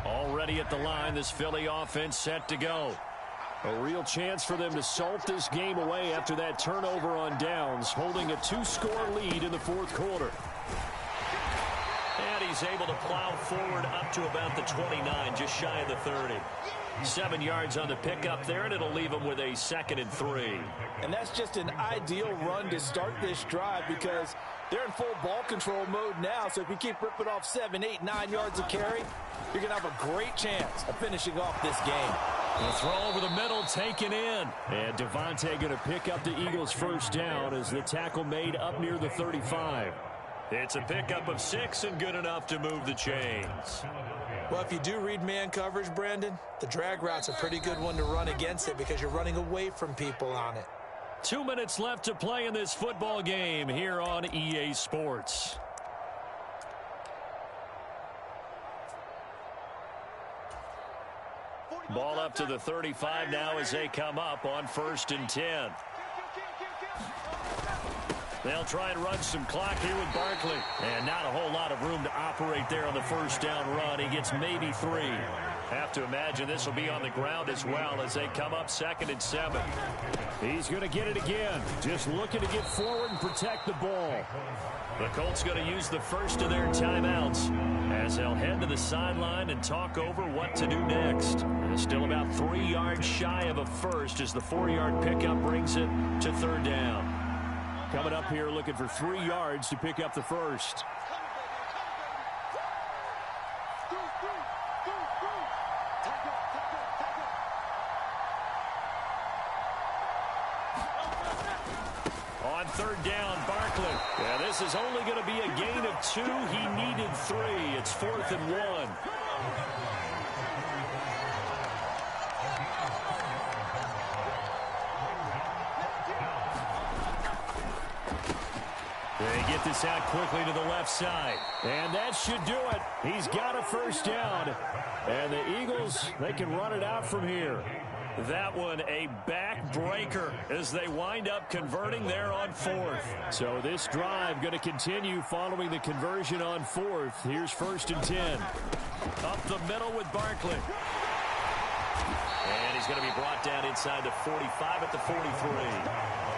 Already at the line, this Philly offense set to go. A real chance for them to salt this game away after that turnover on downs, holding a 2-score lead in the 4th quarter. And he's able to plow forward up to about the 29, just shy of the 30. 7 yards on the pickup there, and it'll leave him with a 2nd and 3. And that's just an ideal run to start this drive because they're in full ball control mode now. So if you keep ripping off 7, 8, 9 yards of carry, you're going to have a great chance of finishing off this game. The throw over the middle taken in. And Devontae going to pick up the Eagles' 1st down as the tackle made up near the 35. It's a pickup of 6 and good enough to move the chains. Well, if you do read man coverage, Brandon, the drag route's a pretty good one to run against it because you're running away from people on it. 2 minutes left to play in this football game here on EA Sports. Ball up to the 35 now as they come up on 1st and 10. They'll try and run some clock here with Barkley. And not a whole lot of room to operate there on the first down run. He gets maybe 3. Have to imagine this will be on the ground as well as they come up 2nd and 7. He's going to get it again. Just looking to get forward and protect the ball. The Colts going to use the first of their timeouts as they'll head to the sideline and talk over what to do next. Still about 3 yards shy of a first as the 4-yard pickup brings it to 3rd down. Coming up here looking for 3 yards to pick up the first. On 3rd down, Barkley. Yeah, this is only going to be a gain of 2. He needed 3. It's 4th and 1. They get this out quickly to the left side. And that should do it. He's got a first down. And the Eagles, they can run it out from here. That one a backbreaker as they wind up converting there on 4th. So this drive going to continue following the conversion on 4th. Here's 1st and 10. Up the middle with Barkley. And he's going to be brought down inside the 45 at the 43.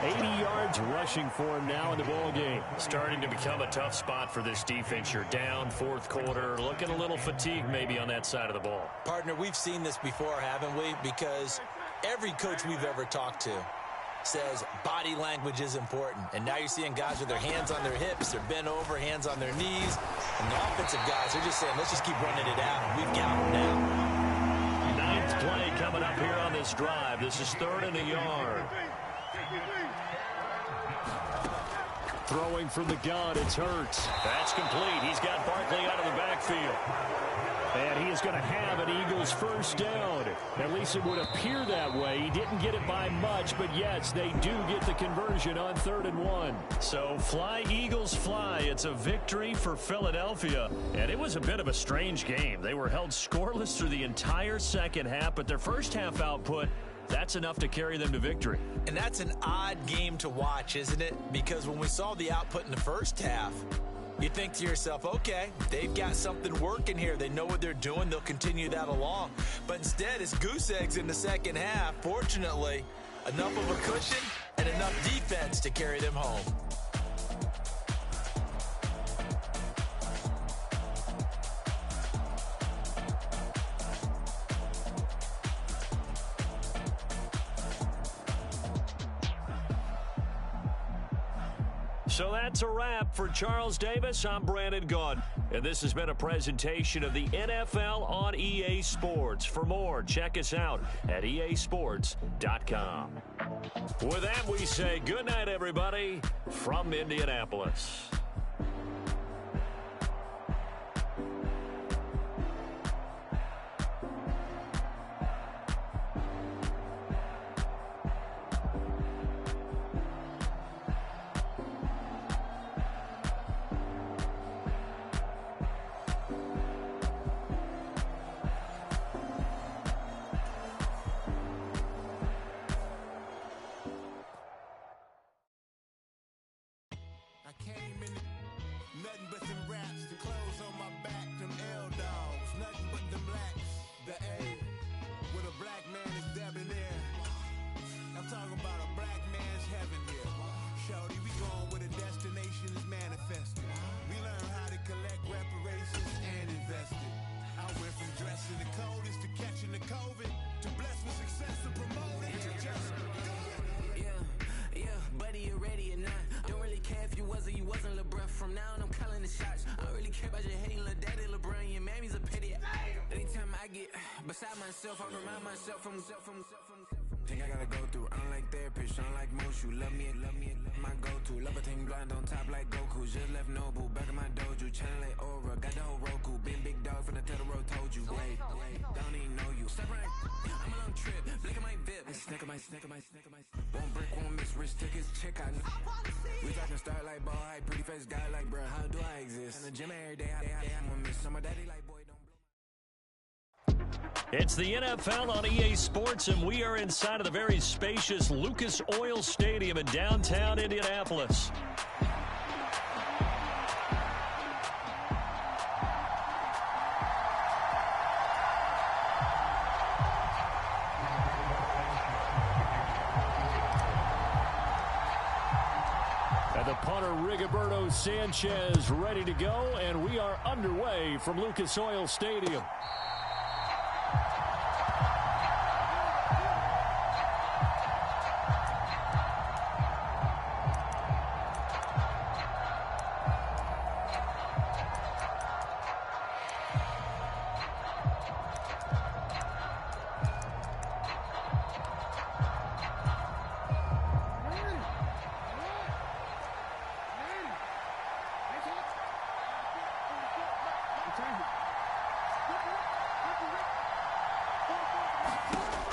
80 yards rushing for him now in the ball game. Starting to become a tough spot for this defense. You're down 4th quarter, looking a little fatigued maybe on that side of the ball. Partner, we've seen this before, haven't we? Because every coach we've ever talked to says body language is important. And now you're seeing guys with their hands on their hips, they're bent over, hands on their knees. And the offensive guys are just saying, let's just keep running it out. We've got them now. 9th play coming up here on this drive. This is 3rd and a yard. Throwing from the gun, it's Hurts. That's complete. He's got Barkley out of the backfield. And he is going to have an Eagles first down. At least it would appear that way. He didn't get it by much, but yes, they do get the conversion on 3rd and 1. So fly, Eagles, fly. It's a victory for Philadelphia. And it was a bit of a strange game. They were held scoreless through the entire second half, but their first half output, that's enough to carry them to victory. And that's an odd game to watch, isn't it? Because when we saw the output in the first half, you think to yourself, okay, they've got something working here. They know what they're doing. They'll continue that along. But instead, it's goose eggs in the second half. Fortunately, enough of a cushion and enough defense to carry them home. So that's a wrap for Charles Davis. I'm Brandon Gaudin, and this has been a presentation of the NFL on EA Sports. For more, check us out at easports.com. With that, we say good night, everybody, from Indianapolis. Beside myself, I remind myself from think I gotta go through. Unlike therapist, unlike most, you love me, my go-to. Love a team blind on top like Goku. Just left Noble, back in my dojo. Channel like Aura, got the whole Roku. Been big dog from the Tether Road, told you. Wait, don't even know you. Step right, I'm a long trip. Blick at my VIP. Snack my. Won't break, won't miss. Rich tickets, check out. We talking start like ball, high, pretty face guy like, bruh, how do I exist? In the gym every day, I'm gonna miss. Some of daddy like, boy, don't blow my It's the NFL on EA Sports, and we are inside of the very spacious Lucas Oil Stadium in downtown Indianapolis. And the punter, Rigoberto Sanchez, ready to go, and we are underway from Lucas Oil Stadium.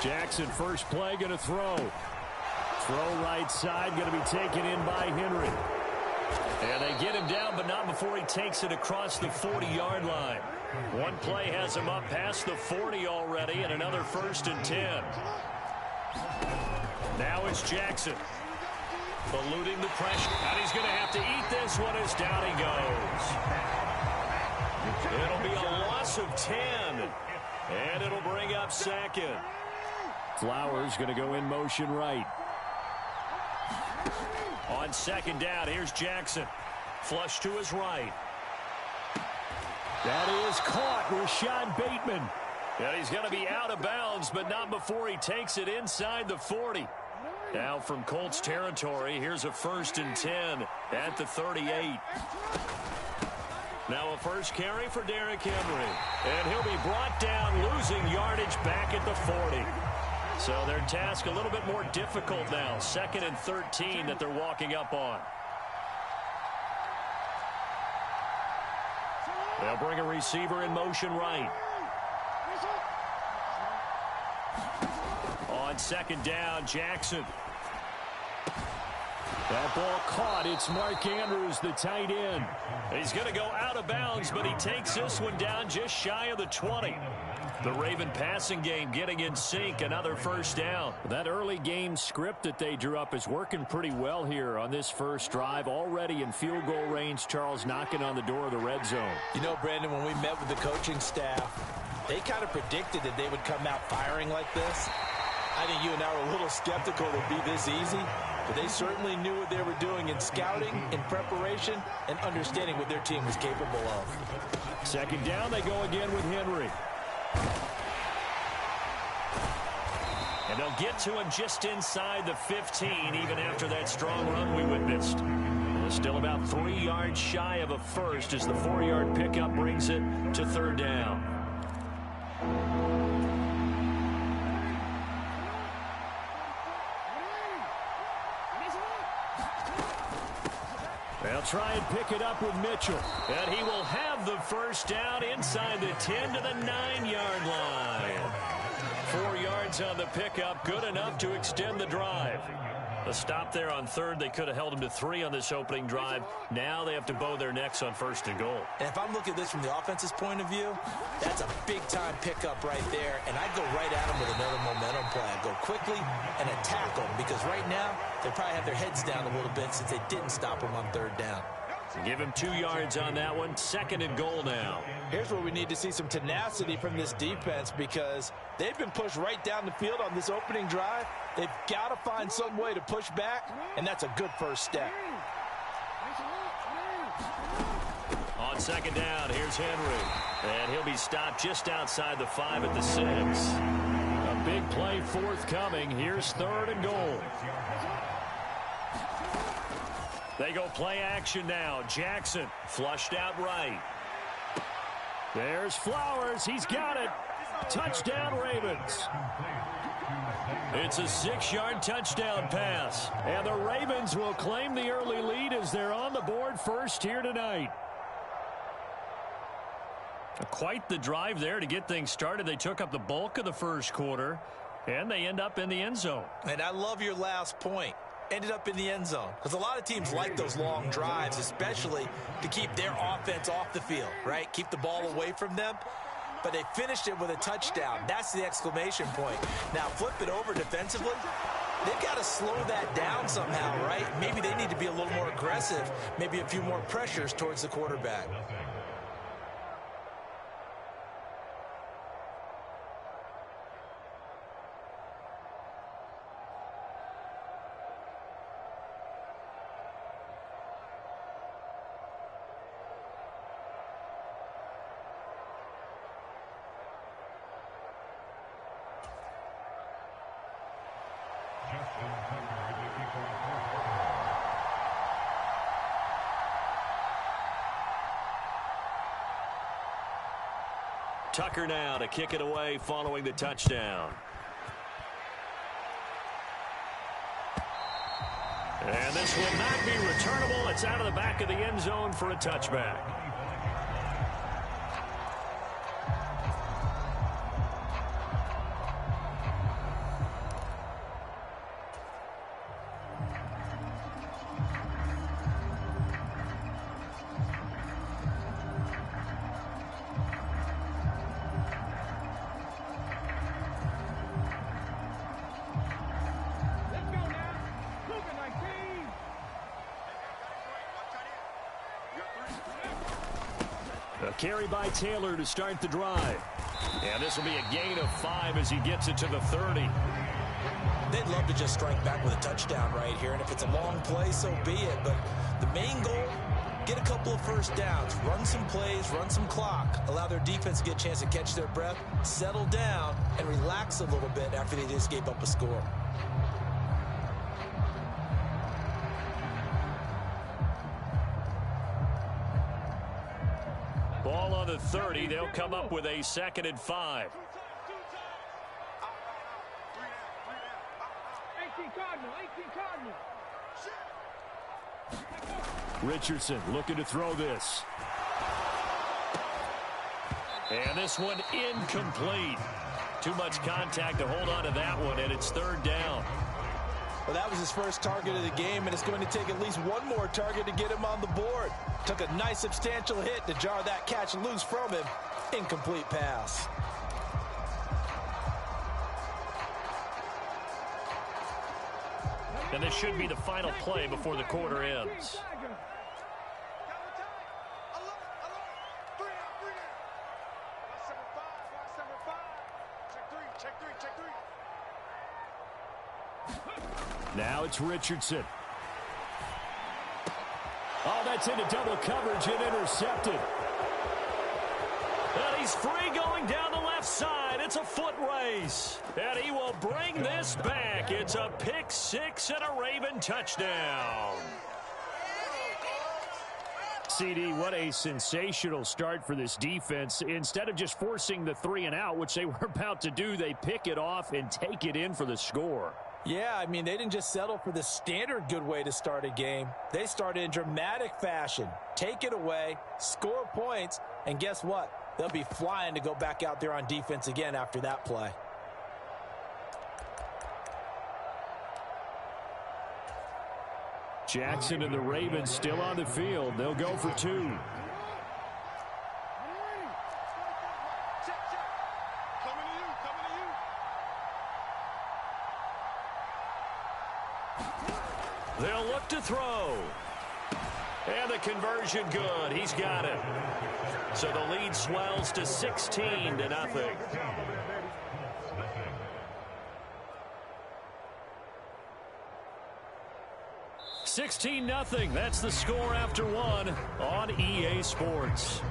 Jackson, first play, going to throw. Throw right side, going to be taken in by Henry. And they get him down, but not before he takes it across the 40-yard line. One play has him up past the 40 already, and another 1st and 10. Now it's Jackson. Eluding the pressure. And he's going to have to eat this one as down he goes. It'll be a loss of 10. And it'll bring up 2nd. Flowers going to go in motion right. On 2nd down, here's Jackson. Flush to his right. That is caught. Rashad Bateman. And he's going to be out of bounds, but not before he takes it inside the 40. Now from Colts territory, here's a 1st and 10 at the 38. Now a first carry for Derrick Henry. And he'll be brought down, losing yardage back at the 40. So their task a little bit more difficult now. 2nd and 13 that they're walking up on. They'll bring a receiver in motion right. On 2nd down, Jackson. That ball caught. It's Mark Andrews, the tight end. He's going to go out of bounds, but he takes this one down just shy of the 20. The Raven passing game getting in sync. Another 1st down. That early game script that they drew up is working pretty well here on this first drive. Already in field goal range, Charles knocking on the door of the red zone. You know, Brandon, when we met with the coaching staff, they kind of predicted that they would come out firing like this. I think you and I were a little skeptical it would be this easy, but they certainly knew what they were doing in scouting, in preparation, and understanding what their team was capable of. 2nd down, they go again with Henry. And they'll get to him just inside the 15, even after that strong run we witnessed. Still about 3 yards shy of a first as the 4-yard pickup brings it to 3rd down. They'll try and pick it up with Mitchell. And he will have the 1st down inside the 10 to the 9-yard line. 4 yards on the pickup, good enough to extend the drive. A stop there on 3rd. They could have held him to 3 on this opening drive. Now they have to bow their necks on 1st and goal. And if I'm looking at this from the offense's point of view, that's a big-time pickup right there. And I go right at them with another momentum play. I go quickly and attack them because right now they probably have their heads down a little bit since they didn't stop them on 3rd down. Give him 2 yards on that one. 2nd and goal now. Here's where we need to see some tenacity from this defense because they've been pushed right down the field on this opening drive. They've got to find some way to push back, and that's a good first step. On 2nd down, here's Henry. And he'll be stopped just outside the 5 at the 6. A big play forthcoming. Here's 3rd and goal. They go play action now. Jackson flushed out right. There's Flowers. He's got it. Touchdown, Ravens. It's a 6-yard touchdown pass. And the Ravens will claim the early lead as they're on the board first here tonight. Quite the drive there to get things started. They took up the bulk of the first quarter, and they end up in the end zone. And I love your last point. Ended up in the end zone. Because a lot of teams like those long drives, especially to keep their offense off the field, right? Keep the ball away from them. but they finished it with a touchdown. That's the exclamation point. Now flip it over defensively. They've got to slow that down somehow, right? Maybe they need to be a little more aggressive, maybe a few more pressures towards the quarterback. Tucker now to kick it away following the touchdown. And this will not be returnable. It's out of the back of the end zone for a touchback. A carry by Taylor to start the drive. And this will be a gain of 5 as he gets it to the 30. They'd love to just strike back with a touchdown right here, and if it's a long play, so be it. But the main goal, get a couple of first downs, run some plays, run some clock, allow their defense to get a chance to catch their breath, settle down, and relax a little bit after they just gave up a score. Ball on the 30. They'll come up with a 2nd and 5. Richardson looking to throw this. And this one incomplete. Too much contact to hold on to that one, and it's 3rd down. Well, that was his first target of the game, and it's going to take at least one more target to get him on the board. Took a nice substantial hit to jar that catch loose from him. Incomplete pass. And this should be the final play before the quarter ends. Now it's Richardson. Oh, that's into double coverage and intercepted. And he's free going down the left side. It's a foot race. And he will bring this back. It's a pick 6 and a Raven touchdown. CD, what a sensational start for this defense. Instead of just forcing the 3 and out, which they were about to do, they pick it off and take it in for the score. Yeah, I mean, they didn't just settle for the standard good way to start a game. They started in dramatic fashion. Take it away, score points, and guess what? They'll be flying to go back out there on defense again after that play. Jackson and the Ravens still on the field. They'll go for 2. They'll look to throw. And the conversion good. He's got it. So the lead swells to 16-0. 16-0. That's the score after 1 on EA Sports.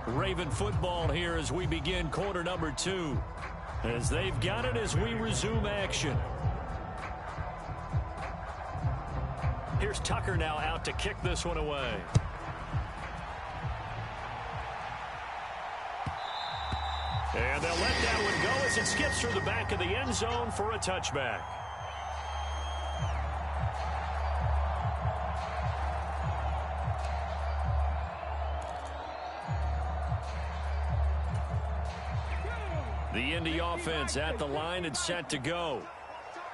Raven football here as we begin quarter number 2. As they've got it as we resume action. Here's Tucker now out to kick this one away. And they'll let that one go as it skips through the back of the end zone for a touchback. The Indy offense at the line and set to go.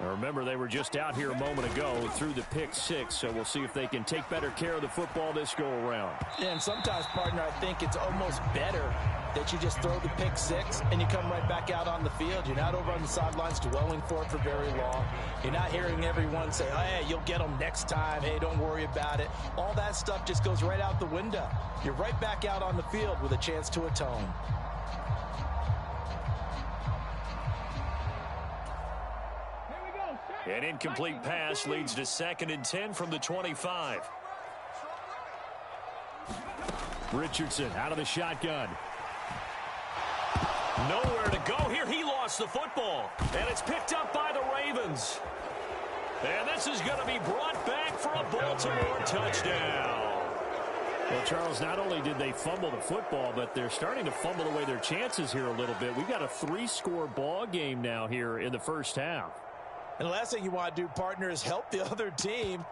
Remember, they were just out here a moment ago through the pick six, so we'll see if they can take better care of the football this go-around. And sometimes, partner, I think it's almost better that you just throw the pick six and you come right back out on the field. You're not over on the sidelines dwelling for it for very long. You're not hearing everyone say, oh, hey, you'll get them next time. Hey, don't worry about it. All that stuff just goes right out the window. You're right back out on the field with a chance to atone. An incomplete pass leads to 2nd and 10 from the 25. Richardson out of the shotgun. Nowhere to go here. He lost the football. And it's picked up by the Ravens. And this is going to be brought back for a Baltimore touchdown. Well, Charles, not only did they fumble the football, but they're starting to fumble away their chances here a little bit. We've got a 3-score ball game now here in the first half. And the last thing you want to do, partner, is help the other team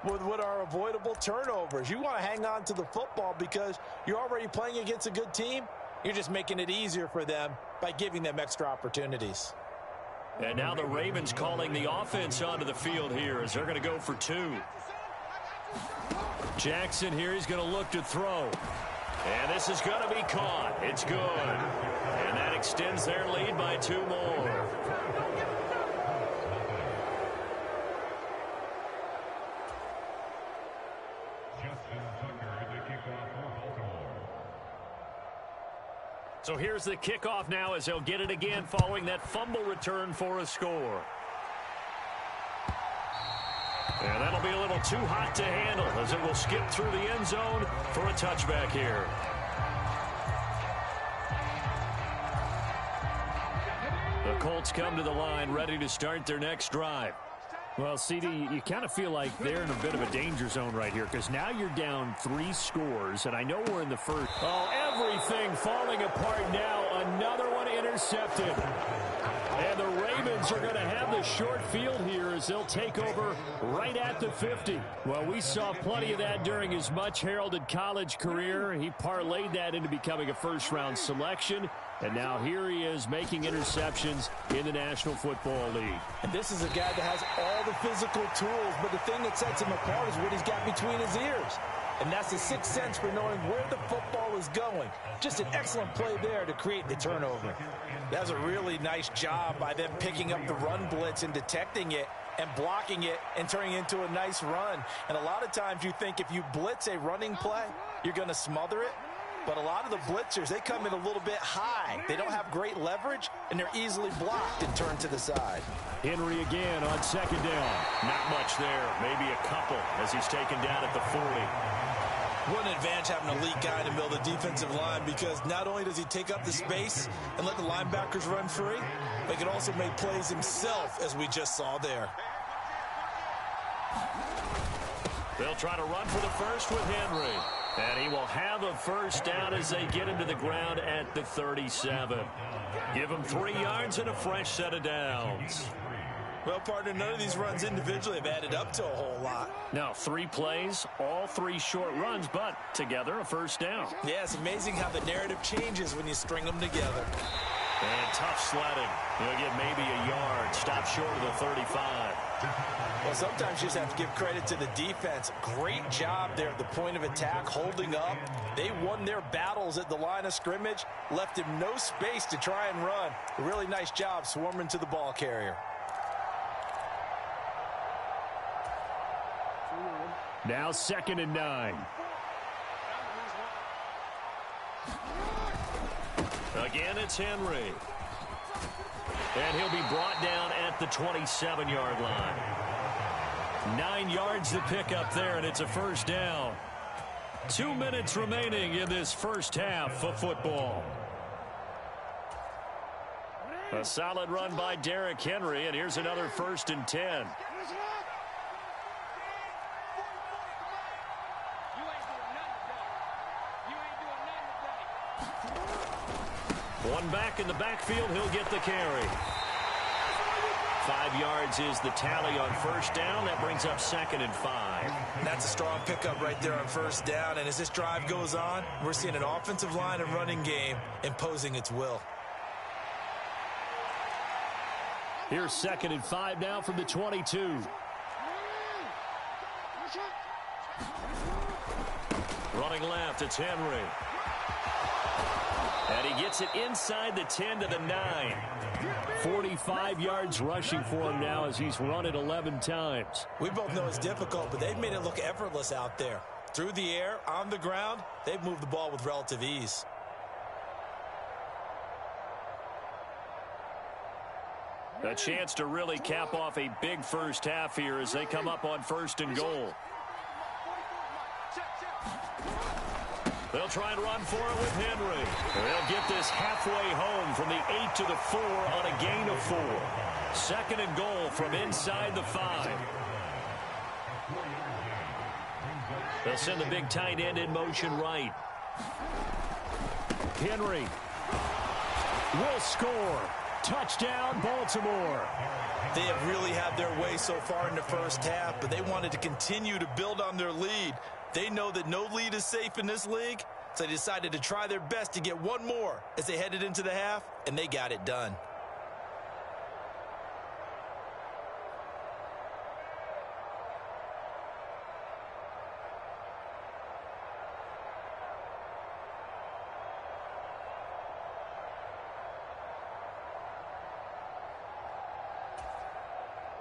with what are avoidable turnovers. You want to hang on to the football because you're already playing against a good team. You're just making it easier for them by giving them extra opportunities. And now the Ravens calling the offense onto the field here as they're going to go for 2. Jackson here, he's going to look to throw. And this is going to be caught. It's good. And that extends their lead by 2 more. So here's the kickoff now as they'll get it again following that fumble return for a score. And that'll be a little too hot to handle as it will skip through the end zone for a touchback here. The Colts come to the line ready to start their next drive. Well, CD, you kind of feel like they're in a bit of a danger zone right here because now you're down 3 scores, and I know we're in the first. Oh, everything falling apart now. Another one intercepted. And the Ravens are going to have the short field here as they'll take over right at the 50. Well, we saw plenty of that during his much-heralded college career. He parlayed that into becoming a first-round selection. And now here he is making interceptions in the National Football League. And this is a guy that has all the physical tools, but the thing that sets him apart is what he's got between his ears. And that's the sixth sense for knowing where the football is going. Just an excellent play there to create the turnover. That was a really nice job by them picking up the run blitz and detecting it and blocking it and turning it into a nice run. And a lot of times you think if you blitz a running play, you're going to smother it. But a lot of the blitzers, they come in a little bit high. They don't have great leverage, and they're easily blocked and turned to the side. Henry again on 2nd down. Not much there. Maybe a couple as he's taken down at the 40. What an advantage having a elite guy in the middle of the defensive line, because not only does he take up the space and let the linebackers run free, but he can also make plays himself, as we just saw there. They'll try to run for the first with Henry. And he will have a first down as they get him to the ground at the 37. Give him 3 yards and a fresh set of downs. Well, partner, none of these runs individually have added up to a whole lot. Now, 3 plays, all 3 short runs, but together a first down. Yeah, it's amazing how the narrative changes when you string them together. And tough sledding. He'll get maybe a yard. Stop short of the 35. Well, sometimes you just have to give credit to the defense. Great job there at the point of attack, holding up. They won their battles at the line of scrimmage, left him no space to try and run. A really nice job swarming to the ball carrier. Now 2nd and 9. Again, it's Henry. And he'll be brought down at the 27-yard line. 9 yards to pick up there, and it's a first down. 2 minutes remaining in this first half of football. A solid run by Derrick Henry, and here's another 1st and 10. One back in the backfield, he'll get the carry. 5 yards is the tally on first down. That brings up 2nd and 5. That's a strong pickup right there on first down. And as this drive goes on, we're seeing an offensive line and running game imposing its will. Here's 2nd and 5 now from the 22. Running left, it's Henry. And he gets it inside the 10 to the 9. 45 yards rushing for him now as he's run it 11 times. We both know it's difficult, but they've made it look effortless out there. Through the air, on the ground, they've moved the ball with relative ease. A chance to really cap off a big first half here as they come up on 1st and goal. They'll try and run for it with Henry. They'll get this halfway home from the 8 to the 4 on a gain of 4. 2nd and goal from inside the 5. They'll send the big tight end in motion right. Henry will score. Touchdown, Baltimore. They have really had their way so far in the first half, but they wanted to continue to build on their lead. They know that no lead is safe in this league, so they decided to try their best to get one more as they headed into the half, and they got it done.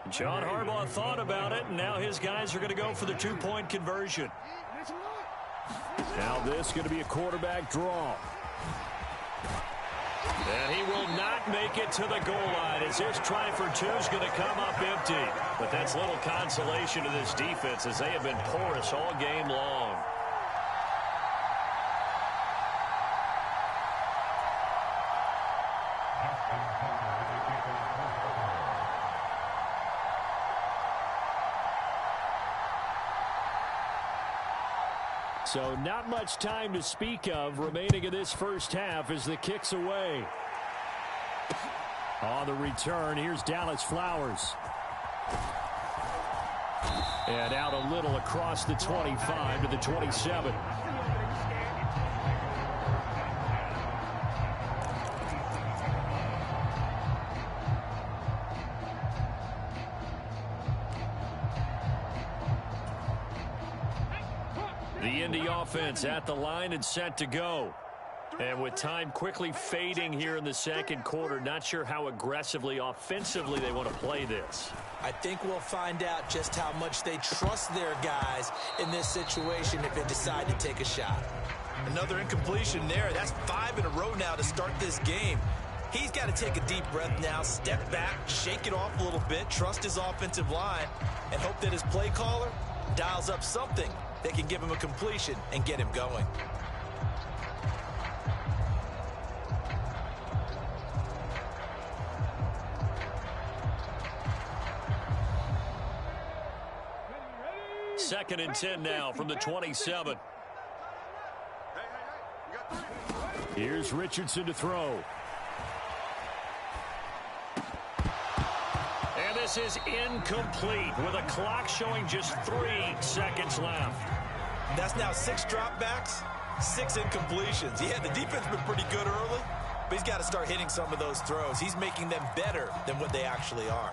John Harbaugh thought about it, and now his guys are going to go for the 2-point conversion. Now this is going to be a quarterback draw. And he will not make it to the goal line as his try for 2 is going to come up empty. But that's little consolation to this defense as they have been porous all game long. So not much time to speak of remaining in this first half as the kick's away. On the return, here's Dallas Flowers. And out a little across the 25 to the 27. The Indy offense at the line and set to go. And with time quickly fading here in the second quarter, not sure how aggressively, offensively they want to play this. I think we'll find out just how much they trust their guys in this situation if they decide to take a shot. Another incompletion there. That's 5 in a row now to start this game. He's got to take a deep breath now, step back, shake it off a little bit, trust his offensive line, and hope that his play caller dials up something that can give him a completion and get him going. Second and 10 now from the 27. Here's Richardson to throw. And this is incomplete with a clock showing just 3 seconds left. That's now 6 dropbacks, 6 incompletions. Yeah, the defense has been pretty good early, but he's got to start hitting some of those throws. He's making them better than what they actually are.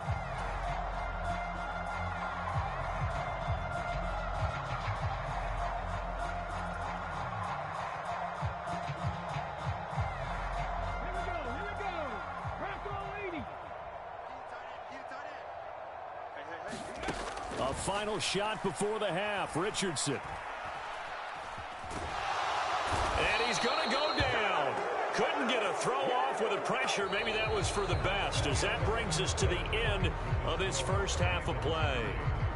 A final shot before the half, Richardson. And he's going to go down. Couldn't get a throw off with the pressure. Maybe that was for the best, as that brings us to the end of this first half of play.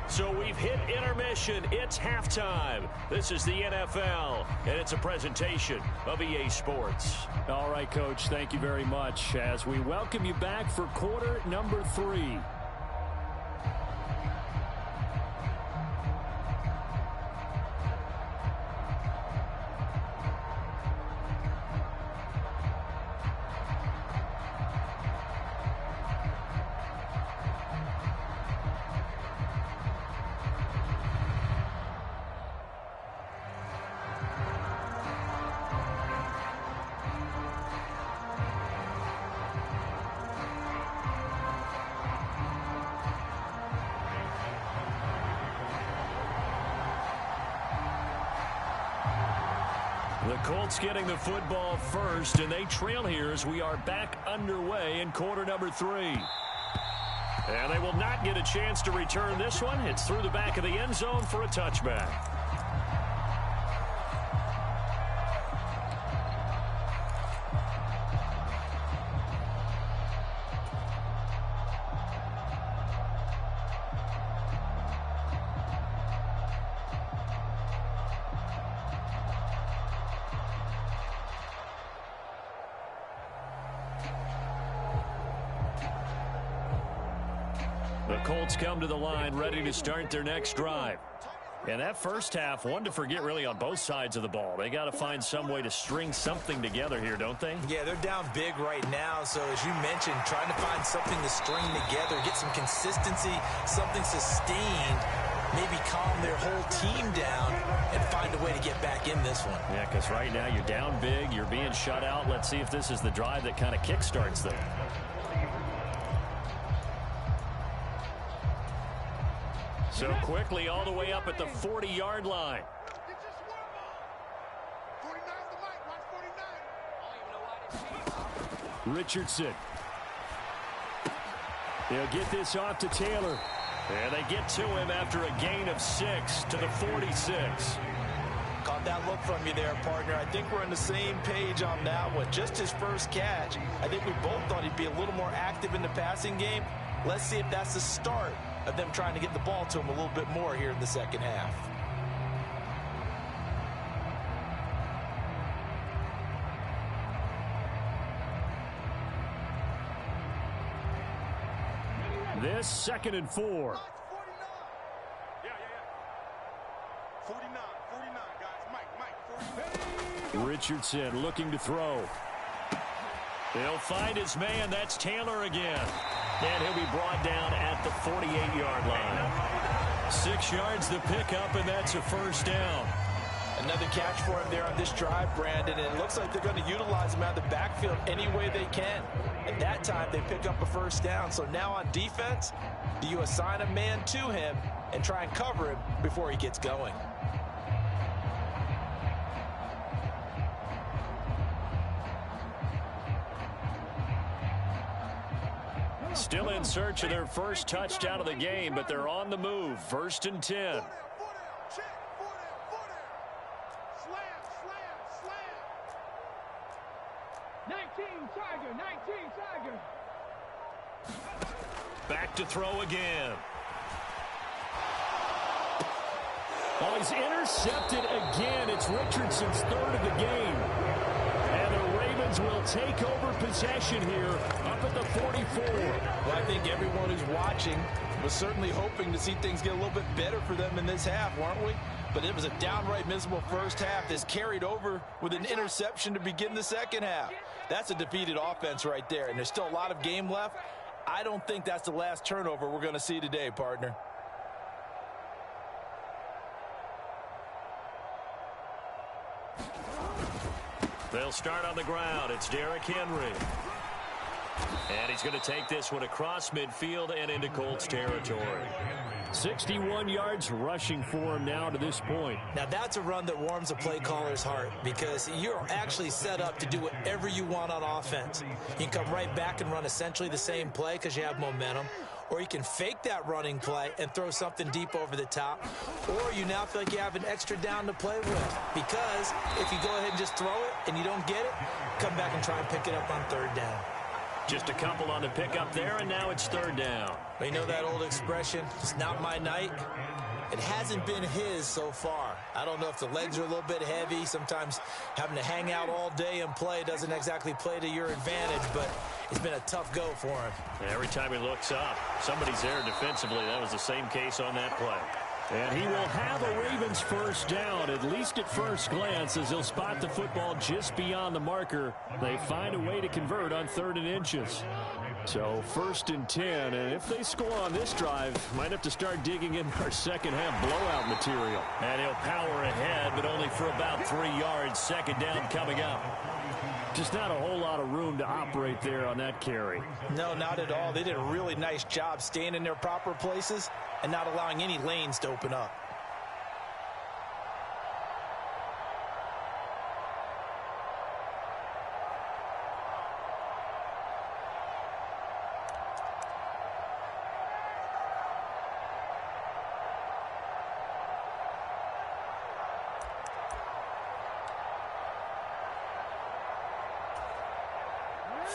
So we've hit intermission. It's halftime. This is the NFL, and it's a presentation of EA Sports. All right, Coach, thank you very much as we welcome you back for quarter number 3. The Colts getting the football first, and they trail here as we are back underway in quarter number 3. And they will not get a chance to return this one. It's through the back of the end zone for a touchback. The Colts come to the line ready to start their next drive. And that first half, one to forget really on both sides of the ball. They got to find some way to string something together here, don't they? Yeah, they're down big right now. So as you mentioned, trying to find something to string together, get some consistency, something sustained, maybe calm their whole team down and find a way to get back in this one. Yeah, because right now you're down big, you're being shut out. Let's see if this is the drive that kind of kickstarts them. So quickly all the way up at the 40-yard line. Richardson. They'll get this off to Taylor. And they get to him after a gain of 6 to the 46. Caught that look from you there, partner. I think we're on the same page on that one. Just his first catch. I think we both thought he'd be a little more active in the passing game. Let's see if that's the start of them trying to get the ball to him a little bit more here in the second half. This 2nd and 4. 49, guys. Mike, Richardson looking to throw. He'll find his man. That's Taylor again. And he'll be brought down at the 48-yard line. 6 yards the pickup, and that's a first down. Another catch for him there on this drive, Brandon, and it looks like they're going to utilize him out of the backfield any way they can. At that time, they pick up a first down. So now on defense, do you assign a man to him and try and cover him before he gets going? Still in search of their first touchdown of the game, but they're on the move. 1st and 10. Back to throw again. Oh, he's intercepted again. It's Richardson's 3rd of the game. And the Ravens will take over possession here up at the 44. Well, I think everyone who's watching was certainly hoping to see things get a little bit better for them in this half, weren't we? But it was a downright miserable first half that's carried over with an interception to begin the second half. That's a defeated offense right there, and there's still a lot of game left. I don't think that's the last turnover we're going to see today, partner. They'll start on the ground. It's Derrick Henry. And he's going to take this one across midfield and into Colts territory. 61 yards rushing for him now to this point. Now that's a run that warms a play caller's heart because you're actually set up to do whatever you want on offense. You can come right back and run essentially the same play because you have momentum, or you can fake that running play and throw something deep over the top, or you now feel like you have an extra down to play with because if you go ahead and just throw it and you don't get it, come back and try and pick it up on 3rd down. Just a couple on the pickup there, and now it's 3rd down. Well, you know that old expression, it's not my night. It hasn't been his so far. I don't know if the legs are a little bit heavy. Sometimes having to hang out all day and play doesn't exactly play to your advantage, but it's been a tough go for him. Every time he looks up, somebody's there defensively. That was the same case on that play. And he will have a Ravens first down, at least at first glance, as he'll spot the football just beyond the marker. They find a way to convert on 3rd and inches. So 1st and 10, and if they score on this drive, might have to start digging in our second half blowout material. And he'll power ahead, but only for about 3 yards. 2nd down coming up. Just not a whole lot of room to operate there on that carry. No, not at all. They did a really nice job staying in their proper places and not allowing any lanes to open up.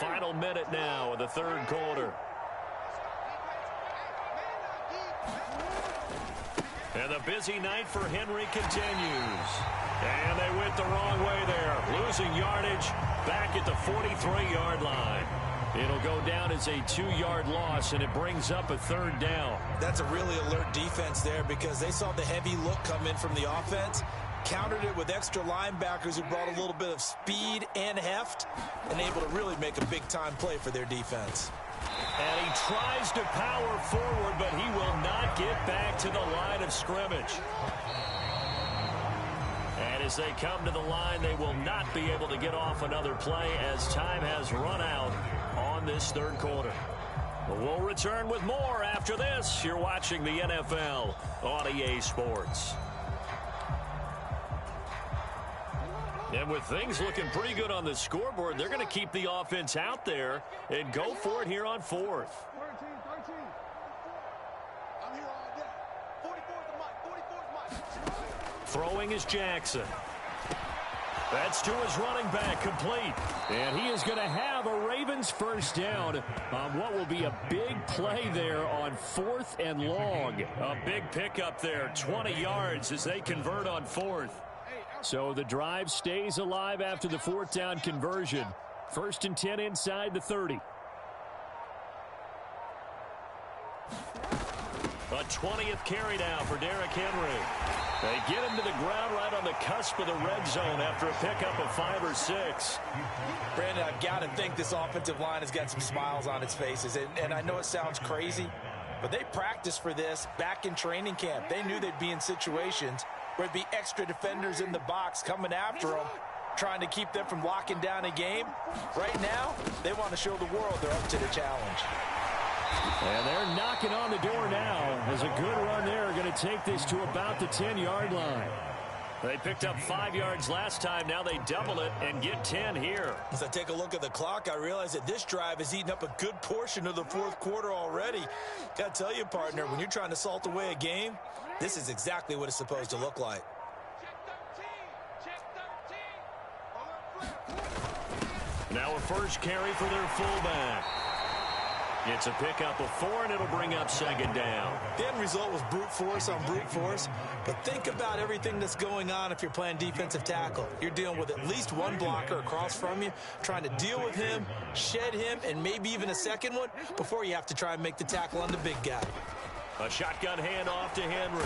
Final minute now of the third quarter. And the busy night for Henry continues. And they went the wrong way there. Losing yardage back at the 43-yard line. It'll go down as a 2-yard loss, and it brings up a third down. That's a really alert defense there because they saw the heavy look come in from the offense, countered it with extra linebackers who brought a little bit of speed and heft, and able to really make a big-time play for their defense. And he tries to power forward, but he will not get back to the line of scrimmage. And as they come to the line, they will not be able to get off another play as time has run out on this third quarter. We'll return with more after this. You're watching the NFL on EA Sports. And with things looking pretty good on the scoreboard, they're going to keep the offense out there and go for it here on fourth. 13. I'm here all day. 44's the mic. Throwing is Jackson. That's to his running back, complete. And he is going to have a Ravens first down on what will be a big play there on 4th and long. A big pickup there, 20 yards as they convert on 4th. So the drive stays alive after the 4th down conversion. 1st and 10 inside the 30. A 20th carry now for Derrick Henry. They get him to the ground right on the cusp of the red zone after a pickup of 5 or 6. Brandon, I've got to think this offensive line has got some smiles on its faces. And I know it sounds crazy, but they practiced for this back in training camp. They knew they'd be in situations where there'd be extra defenders in the box coming after them, trying to keep them from locking down a game. Right now, they want to show the world they're up to the challenge. And they're knocking on the door now as a good run there. Going to take this to about the 10-yard line. They picked up 5 yards last time. Now they double it and get 10 here. As I take a look at the clock, I realize that this drive has eaten up a good portion of the 4th quarter already. Got to tell you, partner, when you're trying to salt away a game, this is exactly what it's supposed to look like. Now a first carry for their fullback. It's a pickup of 4, and it'll bring up 2nd down. The end result was brute force on brute force, but think about everything that's going on if you're playing defensive tackle. You're dealing with at least one blocker across from you, trying to deal with him, shed him, and maybe even a second one before you have to try and make the tackle on the big guy. A shotgun handoff to Henry.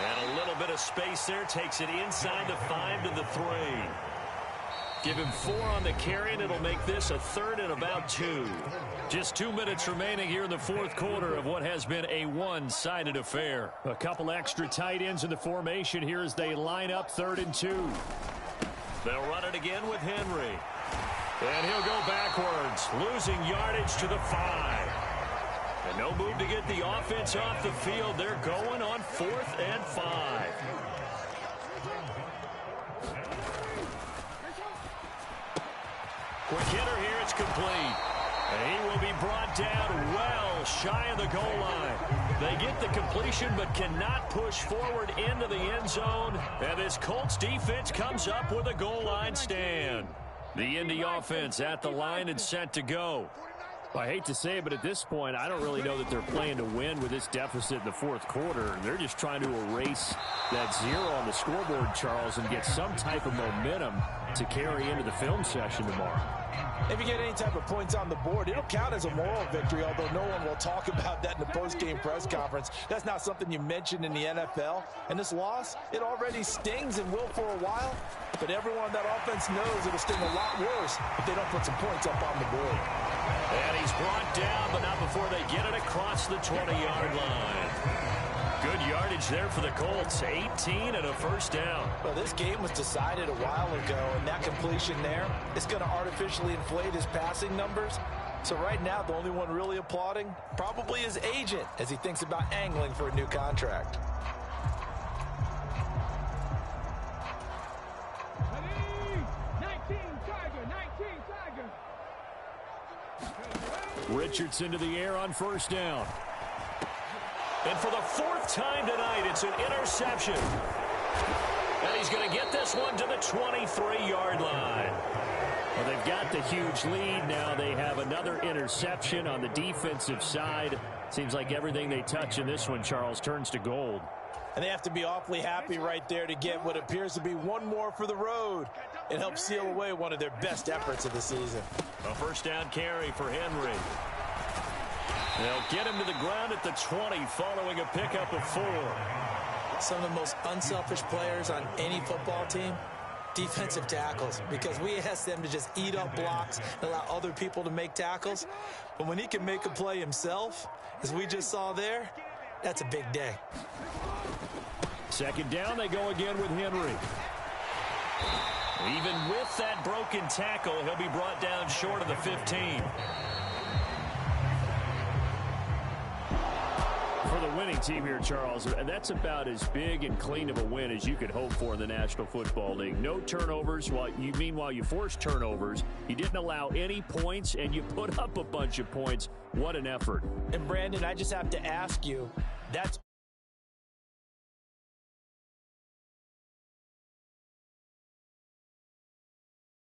And a little bit of space there, takes it inside the 5 to the 3. Give him 4 on the carry, and it'll make this a 3rd and about 2. Just 2 minutes remaining here in the 4th quarter of what has been a one-sided affair. A couple extra tight ends in the formation here as they line up 3rd and 2. They'll run it again with Henry. And he'll go backwards, losing yardage to the 5. And no move to get the offense off the field. They're going on 4th and 5. Quick hitter here, it's complete. And he will be brought down well shy of the goal line. They get the completion but cannot push forward into the end zone. And this Colts defense comes up with a goal line stand. The Indy offense at the line and set to go. I hate to say it, but at this point, I don't really know that they're playing to win with this deficit in the 4th quarter. They're just trying to erase that 0 on the scoreboard, Charles, and get some type of momentum to carry into the film session tomorrow. If you get any type of points on the board, it'll count as a moral victory, although no one will talk about that in the post-game press conference. That's not something you mentioned in the NFL. And this loss, it already stings and will for a while. But everyone on that offense knows it'll sting a lot worse if they don't put some points up on the board. And he's brought down, but not before they get it across the 20-yard line. Good yardage there for the Colts, 18 and a first down. Well, this game was decided a while ago, and that completion there is going to artificially inflate his passing numbers. So right now, the only one really applauding probably his agent as he thinks about angling for a new contract. Richardson to the air on first down. And for the 4th time tonight, it's an interception. And he's going to get this one to the 23-yard line. Well, they've got the huge lead. Now they have another interception on the defensive side. Seems like everything they touch in this one, Charles, turns to gold. And they have to be awfully happy right there to get what appears to be one more for the road. It helps seal away one of their best efforts of the season. A first down carry for Henry. They'll get him to the ground at the 20 following a pickup of 4. Some of the most unselfish players on any football team, defensive tackles, because we ask them to just eat up blocks and allow other people to make tackles. But when he can make a play himself, as we just saw there, that's a big day. Second down, they go again with Henry. Even with that broken tackle, he'll be brought down short of the 15. For the winning team here, Charles, that's about as big and clean of a win as you could hope for in the National Football League. No turnovers. Meanwhile, you forced turnovers. You didn't allow any points, and you put up a bunch of points. What an effort. And, Brandon, I just have to ask you, that's